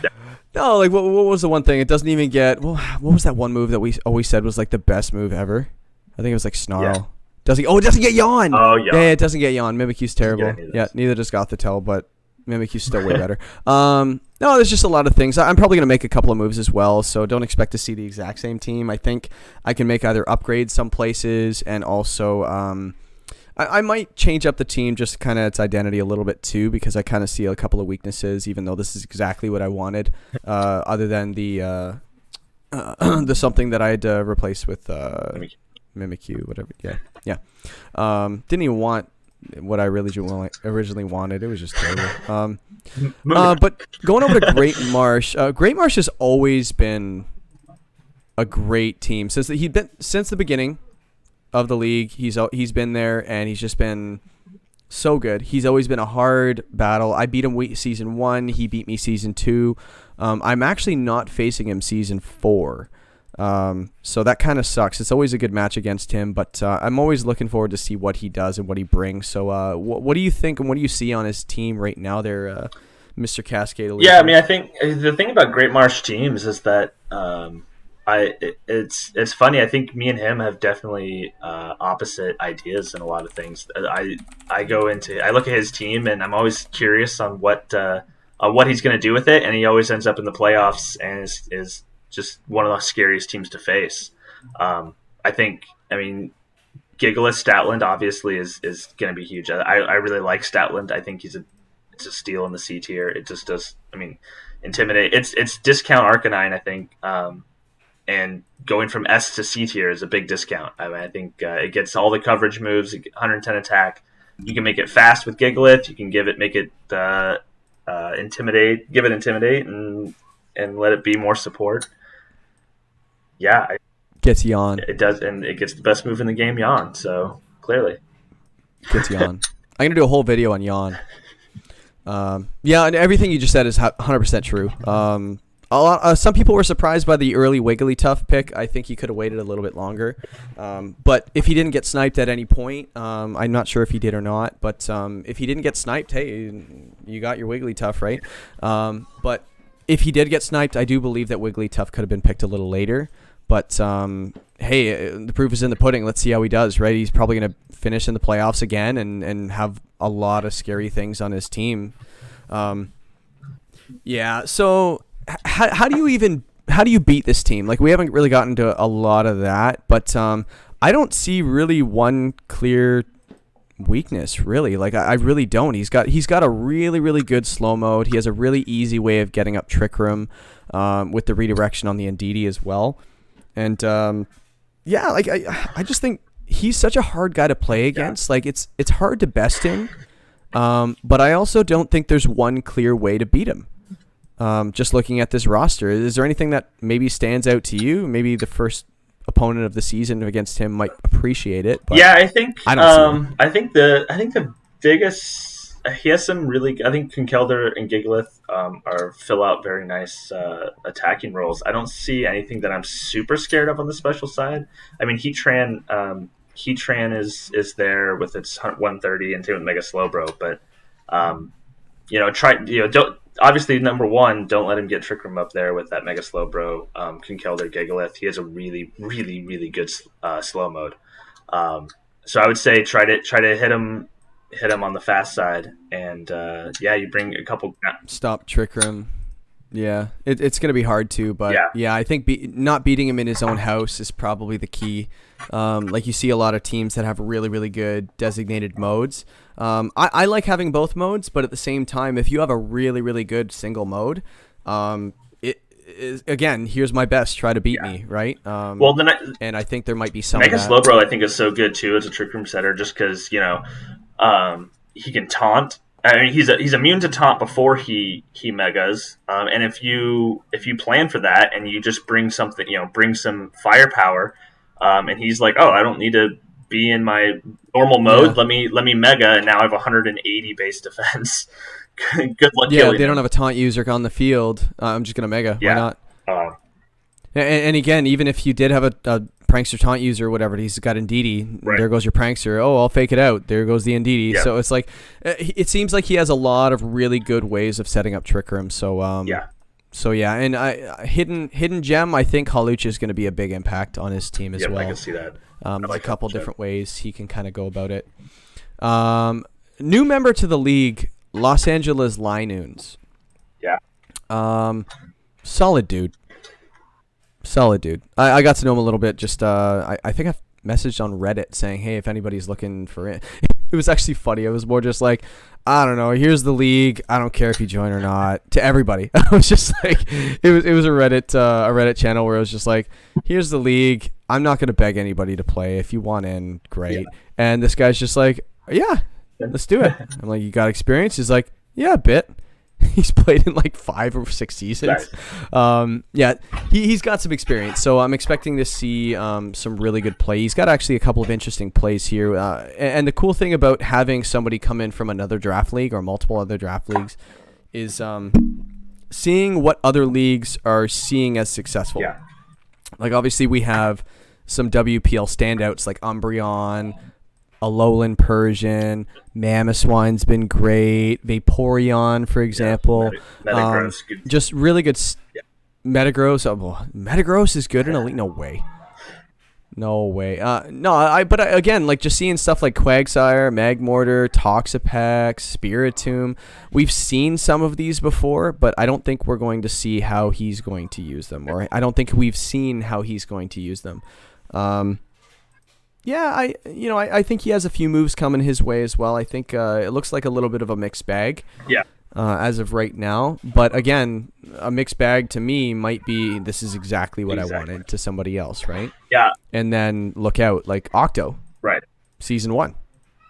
No, like what was the one thing? It doesn't even get. Well, what was that one move that we always said was like the best move ever? I think it was like Snarl. Yeah. It doesn't get Yawn. Oh, Yawn. Yeah, it doesn't get Yawn. Mimikyu's terrible. Yeah, neither does Gothitelle, but Mimikyu's still way better. No, there's just a lot of things. I'm probably going to make a couple of moves as well, so don't expect to see the exact same team. I think I can make either upgrades some places and also I might change up the team, just kind of its identity a little bit too, because I kind of see a couple of weaknesses, even though this is exactly what I wanted, other than the something that I had to replace with Mimikyu, whatever. Yeah. Didn't even want what I really originally wanted. It was just terrible. But going over to Great Marsh, Great Marsh has always been a great team since the beginning of the league. He's been there, and he's just been so good. He's always been a hard battle. I beat him season 1. He beat me season 2. I'm actually not facing him season 4. So that kind of sucks. It's always a good match against him, but I'm always looking forward to see what he does and what he brings. So what do you think and what do you see on his team right now there, Mr. Cascade Illusion? Yeah, I mean, I think the thing about Great Marsh teams is that it's funny. I think me and him have definitely opposite ideas in a lot of things. I look at his team and I'm always curious on what he's going to do with it, and he always ends up in the playoffs and is just one of the scariest teams to face. I mean, Gigalith Statland obviously is going to be huge. I really like Statland. I think it's a steal in the C tier. It just does. I mean, intimidate. It's discount Arcanine, I think. And going from S to C tier is a big discount. I mean, I think it gets all the coverage moves, 110 attack. You can make it fast with Gigalith. You can make it intimidate, and let it be more support. Yeah, gets Yawn. It does, and it gets the best move in the game, Yawn. So clearly, gets Yawn. I'm gonna do a whole video on Yawn. Yeah, and everything you just said is 100% true. Some people were surprised by the early Wigglytuff pick. I think he could have waited a little bit longer. But if he didn't get sniped at any point, I'm not sure if he did or not. But if he didn't get sniped, hey, you got your Wigglytuff, right? But if he did get sniped, I do believe that Wigglytuff could have been picked a little later. But hey, the proof is in the pudding. Let's see how he does, right? He's probably going to finish in the playoffs again and have a lot of scary things on his team. Yeah, so how do you beat this team? Like, we haven't really gotten to a lot of that, but I don't see really one clear weakness, really. Like, I really don't. He's got a really, really good slow mode. He has a really easy way of getting up Trick Room with the redirection on the Indeedee as well. And yeah, like I just think he's such a hard guy to play against. Like, it's hard to best him, but I also don't think there's one clear way to beat him. Just looking at this roster, is there anything that maybe stands out to you? Maybe the first opponent of the season against him might appreciate it. But yeah, I think I don't. I think the biggest. He has some really. I think Conkeldurr and Gigalith fill out very nice attacking roles. I don't see anything that I'm super scared of on the special side. I mean, Heatran is there with its 130 and with Mega Slowbro, but don't. Obviously, number one, don't let him get Trick Room up there with that Mega Slowbro, Conkeldurr, Gigalith. He has a really, really, really good slow mode. So I would say try to hit him on the fast side, and you bring a couple. Stop Trick Room. Yeah, it's going to be hard too, but yeah I think not beating him in his own house is probably the key. Like, you see a lot of teams that have really, really good designated modes. I like having both modes, but at the same time, if you have a really, really good single mode, it is, again, here's my best, try to beat me, right? And I think there might be some Mega Slowbro I think is so good too as a Trick Room setter, just because he can taunt. I mean, he's immune to taunt before he megas, and if you plan for that and you just bring something, bring some firepower, and he's like, oh, I don't need to be in my normal mode. Yeah. Let me mega, and now I have 180 base defense. Good luck. Yeah, they don't have a taunt user on the field. I'm just gonna mega. Yeah. Why not? And again, even if you did have a prankster taunt user or whatever, he's got Indeedee. Right. There goes your prankster. Oh, I'll fake it out. There goes the Indeedee. Yeah. So it's like, it seems like he has a lot of really good ways of setting up Trick Room. So So yeah, and hidden gem. I think Hawlucha is going to be a big impact on his team as well. I can see that. There's a couple different ways he can kind of go about it. New member to the league, Los Angeles Linoons. Yeah. Solid dude. I got to know him a little bit. Just I think messaged on Reddit saying, hey, if anybody's looking for it. It was actually funny. It was more just like, I don't know, here's the league. I don't care if you join or not. To everybody. I was just like, it was a Reddit channel where it was just like, here's the league. I'm not going to beg anybody to play. If you want in, great. Yeah. And this guy's just like, yeah, let's do it. I'm like, you got experience? He's like, yeah, a bit. He's played in like 5 or 6 seasons. Nice. Yeah, he's got some experience, so I'm expecting to see some really good play. He's got actually a couple of interesting plays here, and the cool thing about having somebody come in from another draft league or multiple other draft leagues is seeing what other leagues are seeing as successful. Yeah. Like obviously we have some WPL standouts like Umbreon, Alolan Persian, Mamoswine's been great. Vaporeon, for example. Metagross. Just really good. Metagross. Metagross is good in Elite. No way. But again, like just seeing stuff like Quagsire, Magmortar, Toxapex, Spiritomb. We've seen some of these before, but I don't think we're going to see how he's going to use them, or I don't think we've seen how he's going to use them. Yeah, I think he has a few moves coming his way as well. I think it looks like a little bit of a mixed bag. Yeah. As of right now, but again, a mixed bag to me might be this is exactly what I wanted to somebody else, right? Yeah. And then look out, like Octo. Right. Season 1.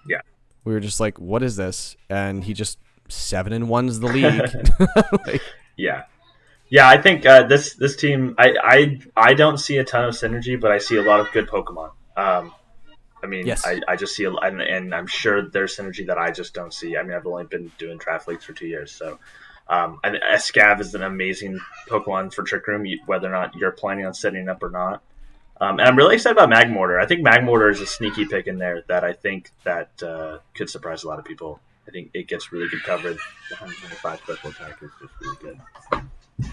Yeah. We were just like, what is this? And he just 7-1's the league. Like, yeah. Yeah, I think this team, I don't see a ton of synergy, but I see a lot of good Pokemon. I mean, yes. I just see, and I'm sure there's synergy that I just don't see. I mean, I've only been doing draft leagues for 2 years, so Scav is an amazing Pokemon for Trick Room, whether or not you're planning on setting it up or not. And I'm really excited about Magmortar. I think Magmortar is a sneaky pick in there that I think that could surprise a lot of people. I think it gets really good coverage. The 125 special attack is just really good.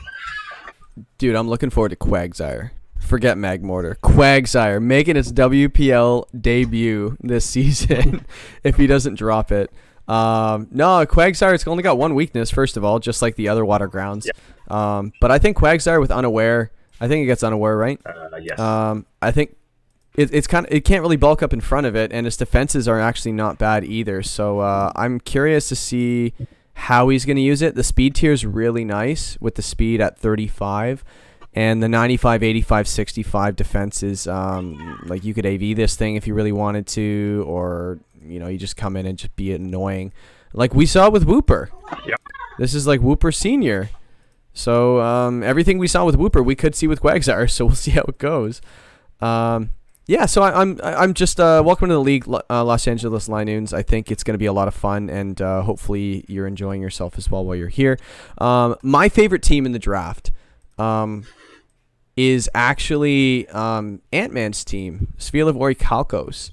Dude, I'm looking forward to Quagsire. Forget Magmortar. Quagsire making its WPL debut this season if he doesn't drop it. No, Quagsire, it's only got one weakness, first of all, just like the other water grounds. Yeah. But I think Quagsire with Unaware, I think it gets Unaware, right? Yes. I think it can't really bulk up in front of it, and its defenses are actually not bad either. So I'm curious to see how he's going to use it. The speed tier is really nice with the speed at 35. And the 95, 85, 65 defense is like you could AV this thing if you really wanted to, or you just come in and just be annoying, like we saw with Wooper. Yep. This is like Wooper Senior, so everything we saw with Wooper we could see with Quagsire. So we'll see how it goes. Yeah, so I'm just welcome to the league, Los Angeles Linoons. I think it's going to be a lot of fun, and hopefully you're enjoying yourself as well while you're here. My favorite team in the draft. Is actually Ant-Man's team, Svilavori Kalkos.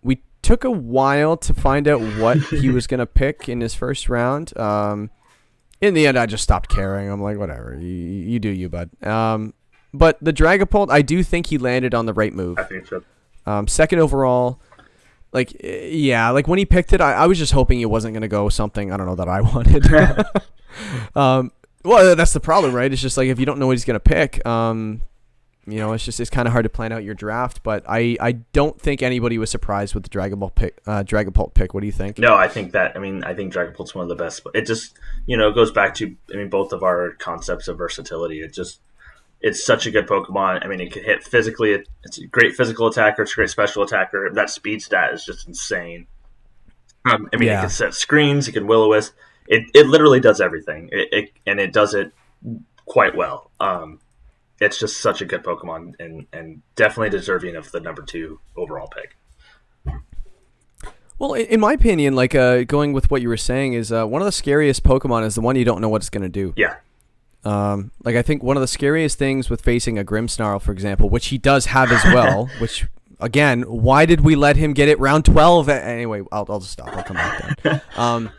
We took a while to find out what he was going to pick in his first round. In the end, I just stopped caring. I'm like, whatever, you do you, bud. But the Dragapult, I do think he landed on the right move. I think so. Second overall, like when he picked it, I was just hoping it wasn't going to go something, I don't know, that I wanted. Well, that's the problem, right? It's just like if you don't know what he's going to pick, it's kind of hard to plan out your draft. But I don't think anybody was surprised with the Dragapult pick. What do you think? No, I think Dragapult's one of the best. It just, it goes back to, both of our concepts of versatility. It's such a good Pokemon. It can hit physically. It's a great physical attacker. It's a great special attacker. That speed stat is just insane. It can set screens. It can Will-O-Wisp. It literally does everything, and it does it quite well. It's just such a good Pokemon, and definitely deserving of the number 2 overall pick. Well, in my opinion, like going with what you were saying, is one of the scariest Pokemon is the one you don't know what it's going to do. Yeah. Like I think one of the scariest things with facing a Grimmsnarl, for example, which he does have as well, which again, why did we let him get it round 12? Anyway, I'll just stop. I'll come back then.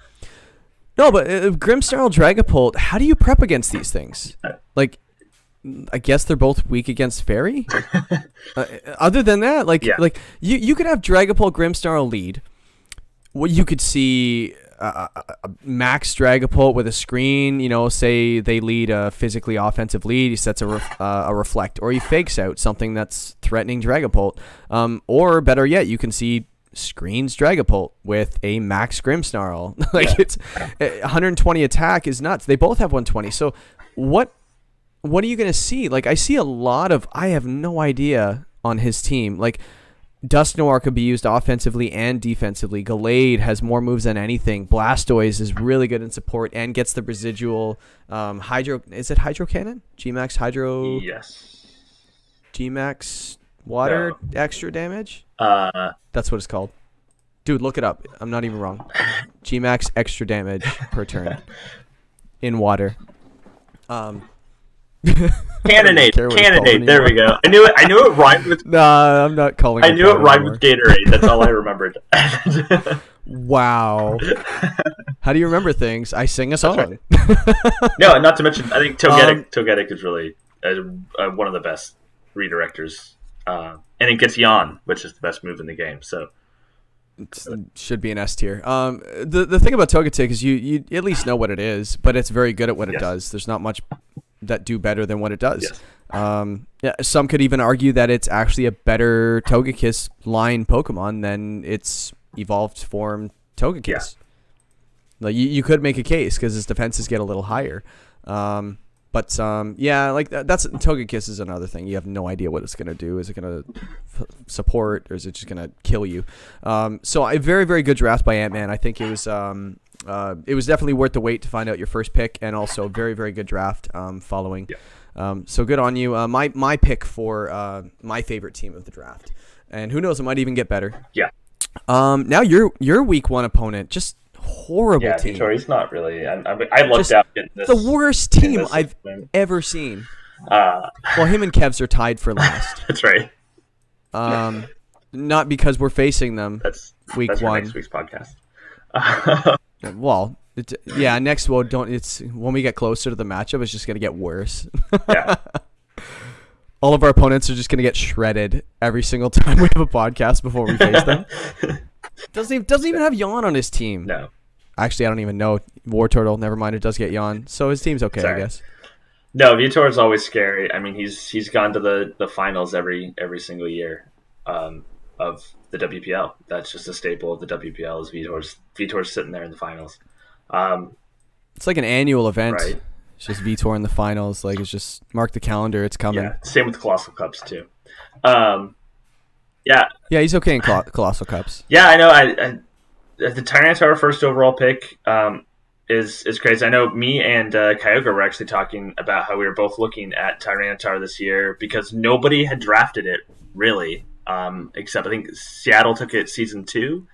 No, but Grimmsnarl, Dragapult, how do you prep against these things? Like, I guess they're both weak against Fairy. Other than that, like you could have Dragapult, Grimmsnarl lead. What you could see, a max Dragapult with a screen, say they lead a physically offensive lead, he sets a reflect, or he fakes out something that's threatening Dragapult. Or better yet, you can see screens Dragapult with a max Grimmsnarl. It's 120 attack is nuts. They both have 120. So what are you going to see? I see a lot of, I have no idea on his team. Dusknoir could be used offensively and defensively. Gallade has more moves than anything. Blastoise is really good in support and gets the residual Hydro. Is it Hydro Cannon? Gmax Hydro? Yes. Gmax Water extra damage? That's what it's called. Dude, look it up. I'm not even wrong. Gmax extra damage per turn in water. Cannonade. There we go. I knew it rhymed with. Nah, I'm not calling. I knew it rhymed with Gatorade. That's all I remembered. Wow. How do you remember things? I sing a song. Right. No, not to mention, I think Togetic is really one of the best redirectors, and it gets Yawn, which is the best move in the game. So. It should be an S tier. The thing about Togetic is you at least know what it is, but it's very good at what it does. There's not much that do better than what it does. Yes. Some could even argue that it's actually a better Togekiss line Pokemon than its evolved form Togekiss. Yeah. You could make a case because its defenses get a little higher. But that's Togekiss is another thing. You have no idea what it's going to do. Is it going to support, or is it just going to kill you? So a very, very good draft by Ant-Man. I think it was definitely worth the wait to find out your first pick, and also very, very good draft following. Yeah. So good on you. My pick for my favorite team of the draft, and who knows, it might even get better. Yeah. Now your week one opponent, just horrible team. Yeah, he's not really. I lucked out getting this. The worst team I've ever seen. Well, him and Kevs are tied for last. That's right. Not because we're facing them. That's week for one. Next week's podcast. Well, next it's when we get closer to the matchup, it's just gonna get worse. Yeah. All of our opponents are just gonna get shredded every single time we have a podcast before we face them. Doesn't even have Yawn on his team. No. Actually, I don't even know. War Turtle, never mind. It does get Yawn, so his team's okay, I guess. No, Vitor is always scary. I mean, he's gone to the finals every single year of the WPL. That's just a staple of the WPL. Is Vitor's sitting there in the finals. It's like an annual event. Right. It's just Vitor in the finals. It's just mark the calendar. It's coming. Yeah. Same with Colossal Cups too. Yeah. Yeah, he's okay in Colossal Cups. Yeah, I know. The Tyranitar first overall pick is crazy. I know me and Kyogre were actually talking about how we were both looking at Tyranitar this year because nobody had drafted it, really, except I think Seattle took it season 2.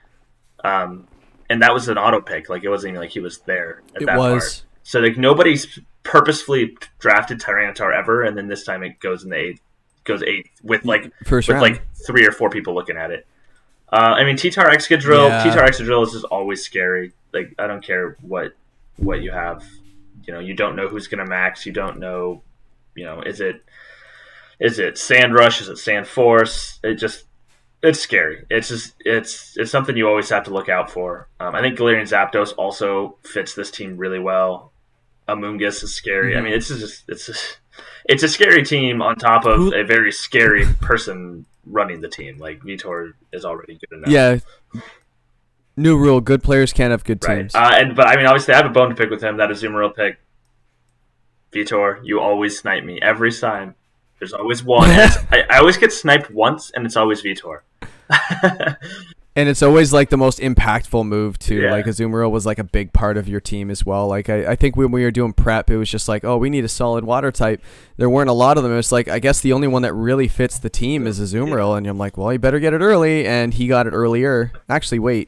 And that was an auto pick. It wasn't even like he was there at that part. So nobody's purposefully drafted Tyranitar ever, and then this time it goes in the 8th. Goes 8th with first round. 3 or 4 people looking at it. I mean, T-Tar Excadrill. Yeah. T-Tar Excadrill is just always scary. I don't care what you have. You don't know who's gonna max. You don't know. Is it Sand Rush? Is it Sand Force? It's scary. It's something you always have to look out for. I think Galarian Zapdos also fits this team really well. Amoonguss is scary. Mm-hmm. I mean, it's a scary team on top of a very scary person running the team. Vitor is already good enough. Yeah. New rule: good players can't have good teams. Right. But I mean, obviously, I have a bone to pick with him. That Azumarill pick. Vitor, you always snipe me every time. There's always one. I always get sniped once, and it's always Vitor. And it's always the most impactful move too. Yeah. Azumarill was a big part of your team as well. I think when we were doing prep, it was just we need a solid water type. There weren't a lot of them. It's I guess the only one that really fits the team is Azumarill, yeah. And I'm well, you better get it early, and he got it earlier. Actually, wait,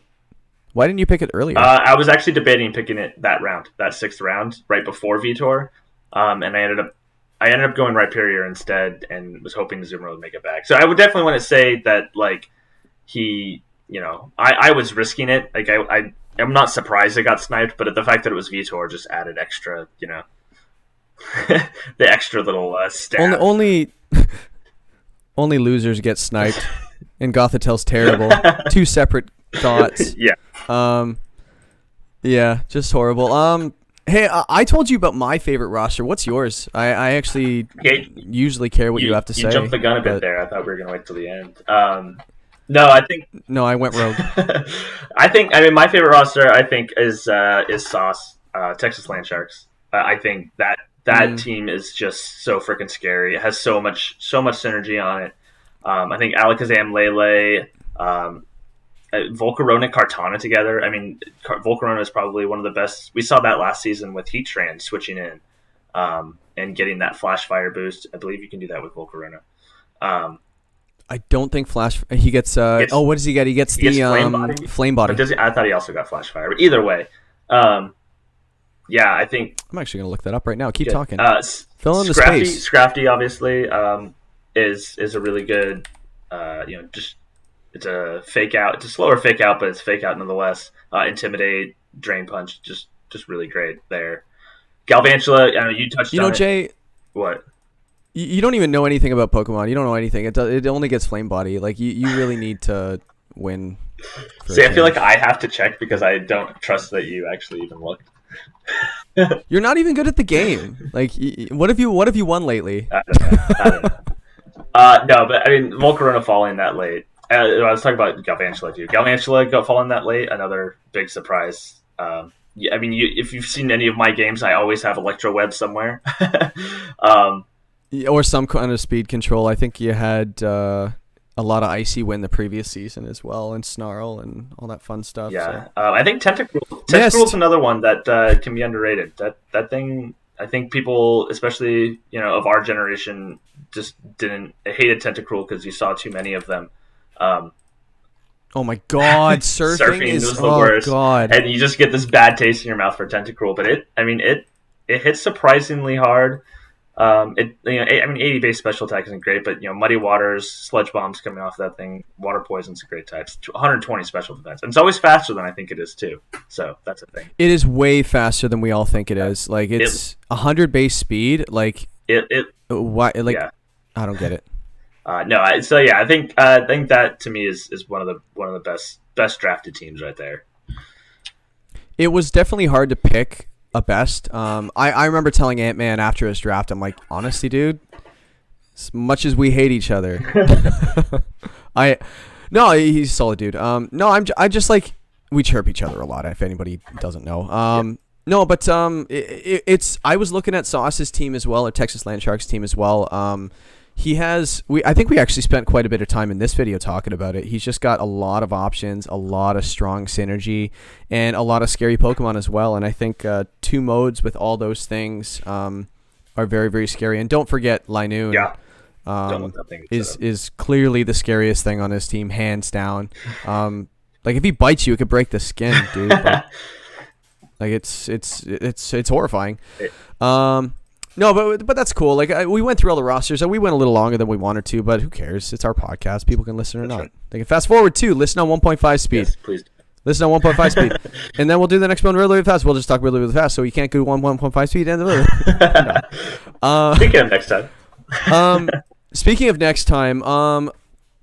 why didn't you pick it earlier? I was actually debating picking it that 6th round, right before Vitor, and I ended up going Rhyperior instead, and was hoping Azumarill would make it back. So I would definitely want to say that he. I was risking it. I'm not surprised it got sniped, but the fact that it was Vitor just added extra, the extra little stab. Only losers get sniped, and Gothitel's terrible. Two separate thoughts. Yeah. Yeah, just horrible. Hey, I told you about my favorite roster. What's yours? I actually usually care what you have to say. You jumped the gun a bit there. I thought we were gonna wait till the end. No, I think no, I went rogue. I mean, my favorite roster I think is Sauce, Texas Land Sharks. I think that team is just so freaking scary. It has so much synergy on it. I think Alakazam, Lele, Volcarona, Cartana together. I mean, Volcarona is probably one of the best. We saw that last season with Heatran switching in and getting that Flash Fire boost. I believe you can do that with Volcarona. I don't think Flash. He gets. What does he get? He gets the flame body. I thought he also got Flash Fire. But either way, yeah, I think I'm actually gonna look that up right now. Keep talking. Fill in the space. Scrafty obviously is a really good. Just it's a fake out. It's a slower fake out, but it's fake out nonetheless. Intimidate, Drain Punch, just really great there. Galvantula, I know you touched on it. Jay. What? You don't even know anything about Pokemon. You don't know anything. It only gets Flame Body. Like you really need to win. See, I feel like I have to check because I don't trust that you actually even looked. You're not even good at the game. Like, what have you won lately? I don't know. No, but I mean, Volcarona falling that late. I was talking about Galvantula too. Galvantula falling that late, another big surprise. I mean, if you've seen any of my games, I always have Electro Web somewhere. Or some kind of speed control. I think you had a lot of Icy Wind the previous season as well, and Snarl and all that fun stuff. Yeah, so. I think Tentacruel is another one that can be underrated. That thing, I think people, especially of our generation, just hated Tentacruel because you saw too many of them. Oh my god, surfing was the worst. God. And you just get this bad taste in your mouth for Tentacruel, but it hits surprisingly hard. I mean, 80 base special attack isn't great, but Muddy Waters, Sludge Bombs coming off that thing, Water Poison's a great type. 120 special defense, and it's always faster than I think it is too. So that's a thing. It is way faster than we all think it is. Like it's 100 base speed. Like why? Like yeah. I don't get it. No, I think that to me is one of the best drafted teams right there. It was definitely hard to pick a best. I remember telling Ant-Man after his draft, I'm like, honestly, dude, as much as we hate each other, he's a solid dude. I just like we chirp each other a lot. If anybody doesn't know, no, but it's I was looking at Sauce's team as well, or Texas Land Sharks team as well. I think we actually spent quite a bit of time in this video talking about it. He's just got a lot of options, a lot of strong synergy, and a lot of scary Pokemon as well. And I think 2 modes with all those things are very, very scary. And don't forget Linoon. Yeah. Is clearly the scariest thing on his team, hands down. Like if he bites you, it could break the skin, dude. Like it's horrifying. No, but that's cool. Like we went through all the rosters, and we went a little longer than we wanted to, but who cares? It's our podcast. People can listen or not. Right. They can fast forward too. Listen on 1.5 speed. Yes, please. Listen on 1.5 speed, and then we'll do the next one really fast. We'll just talk really fast, so you can't go 1.5 speed. Speaking of next time. Speaking of next time,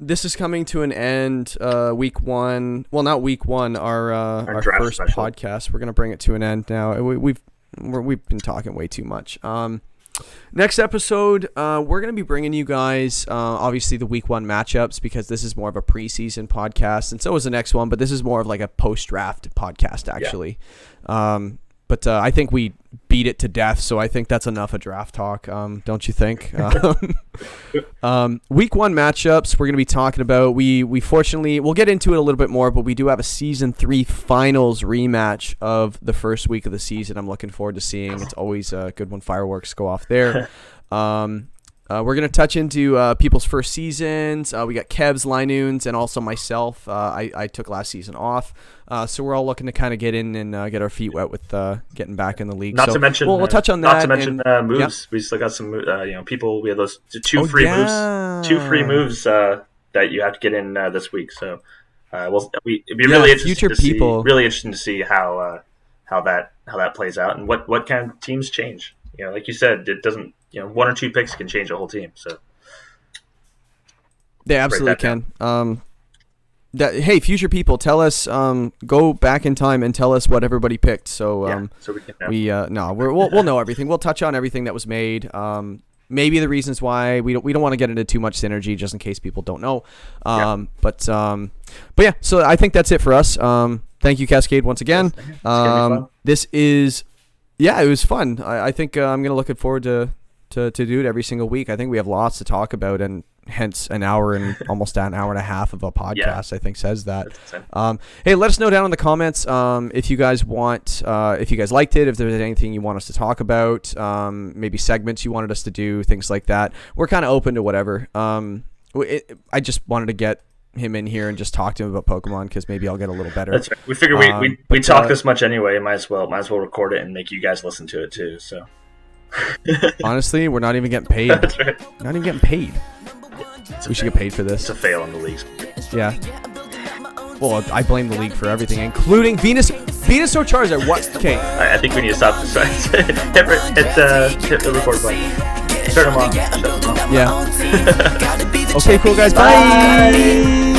this is coming to an end. Week 1. Well, not week 1. Our first special podcast. We're gonna bring it to an end now. We've been talking way too much. Next episode, we're going to be bringing you guys, obviously, the week 1 matchups, because this is more of a preseason podcast, and so is the next one, but this is more of like a post-draft podcast, actually. Yeah. But I think we beat it to death, so I think that's enough of draft talk, don't you think? Week 1 matchups we're going to be talking about. We fortunately, we'll get into it a little bit more, but we do have a Season 3 Finals rematch of the first week of the season. I'm looking forward to seeing. It's always good when fireworks go off there. We're going to touch into people's first seasons. We got Kev's, Linoons, and also myself. I took last season off. So we're all looking to kind of get in and get our feet wet with getting back in the league. Not to mention, we'll touch on that. Not to mention moves. Yeah. We still got some, people. We have those two free moves. 2 free moves that you have to get in this week. So it'd be really interesting to see. Really interesting to see how that plays out and what kind of teams change. Like you said, it doesn't. 1 or 2 picks can change a whole team. So they absolutely can. hey, future people, tell us. Go back in time and tell us what everybody picked. So so we can know. we'll know everything. We'll touch on everything that was made. Maybe the reasons why we don't want to get into too much synergy, just in case people don't know. But yeah. So I think that's it for us. Thank you, Cascade, once again. This is, it was fun. I think I'm gonna look forward to do it every single week. I think we have lots to talk about, and hence an hour and almost an hour and a half of a podcast, I think says that. Hey, let us know down in the comments if you guys want, if you guys liked it, if there's anything you want us to talk about, maybe segments you wanted us to do, things like that. We're kind of open to whatever. I just wanted to get him in here and just talk to him about Pokemon, because maybe I'll get a little better. That's right. We figure we talk this much anyway, might as well record it and make you guys listen to it too. So honestly, we're not even getting paid. That's right. Not even getting paid. We should get paid for this. It's a fail on the leagues. Yeah. Well, I blame the league for everything, including Venus or Charizard. What? Okay. I think we need to stop this. Hit the record button. Turn them off. Yeah. Okay, cool guys. Bye.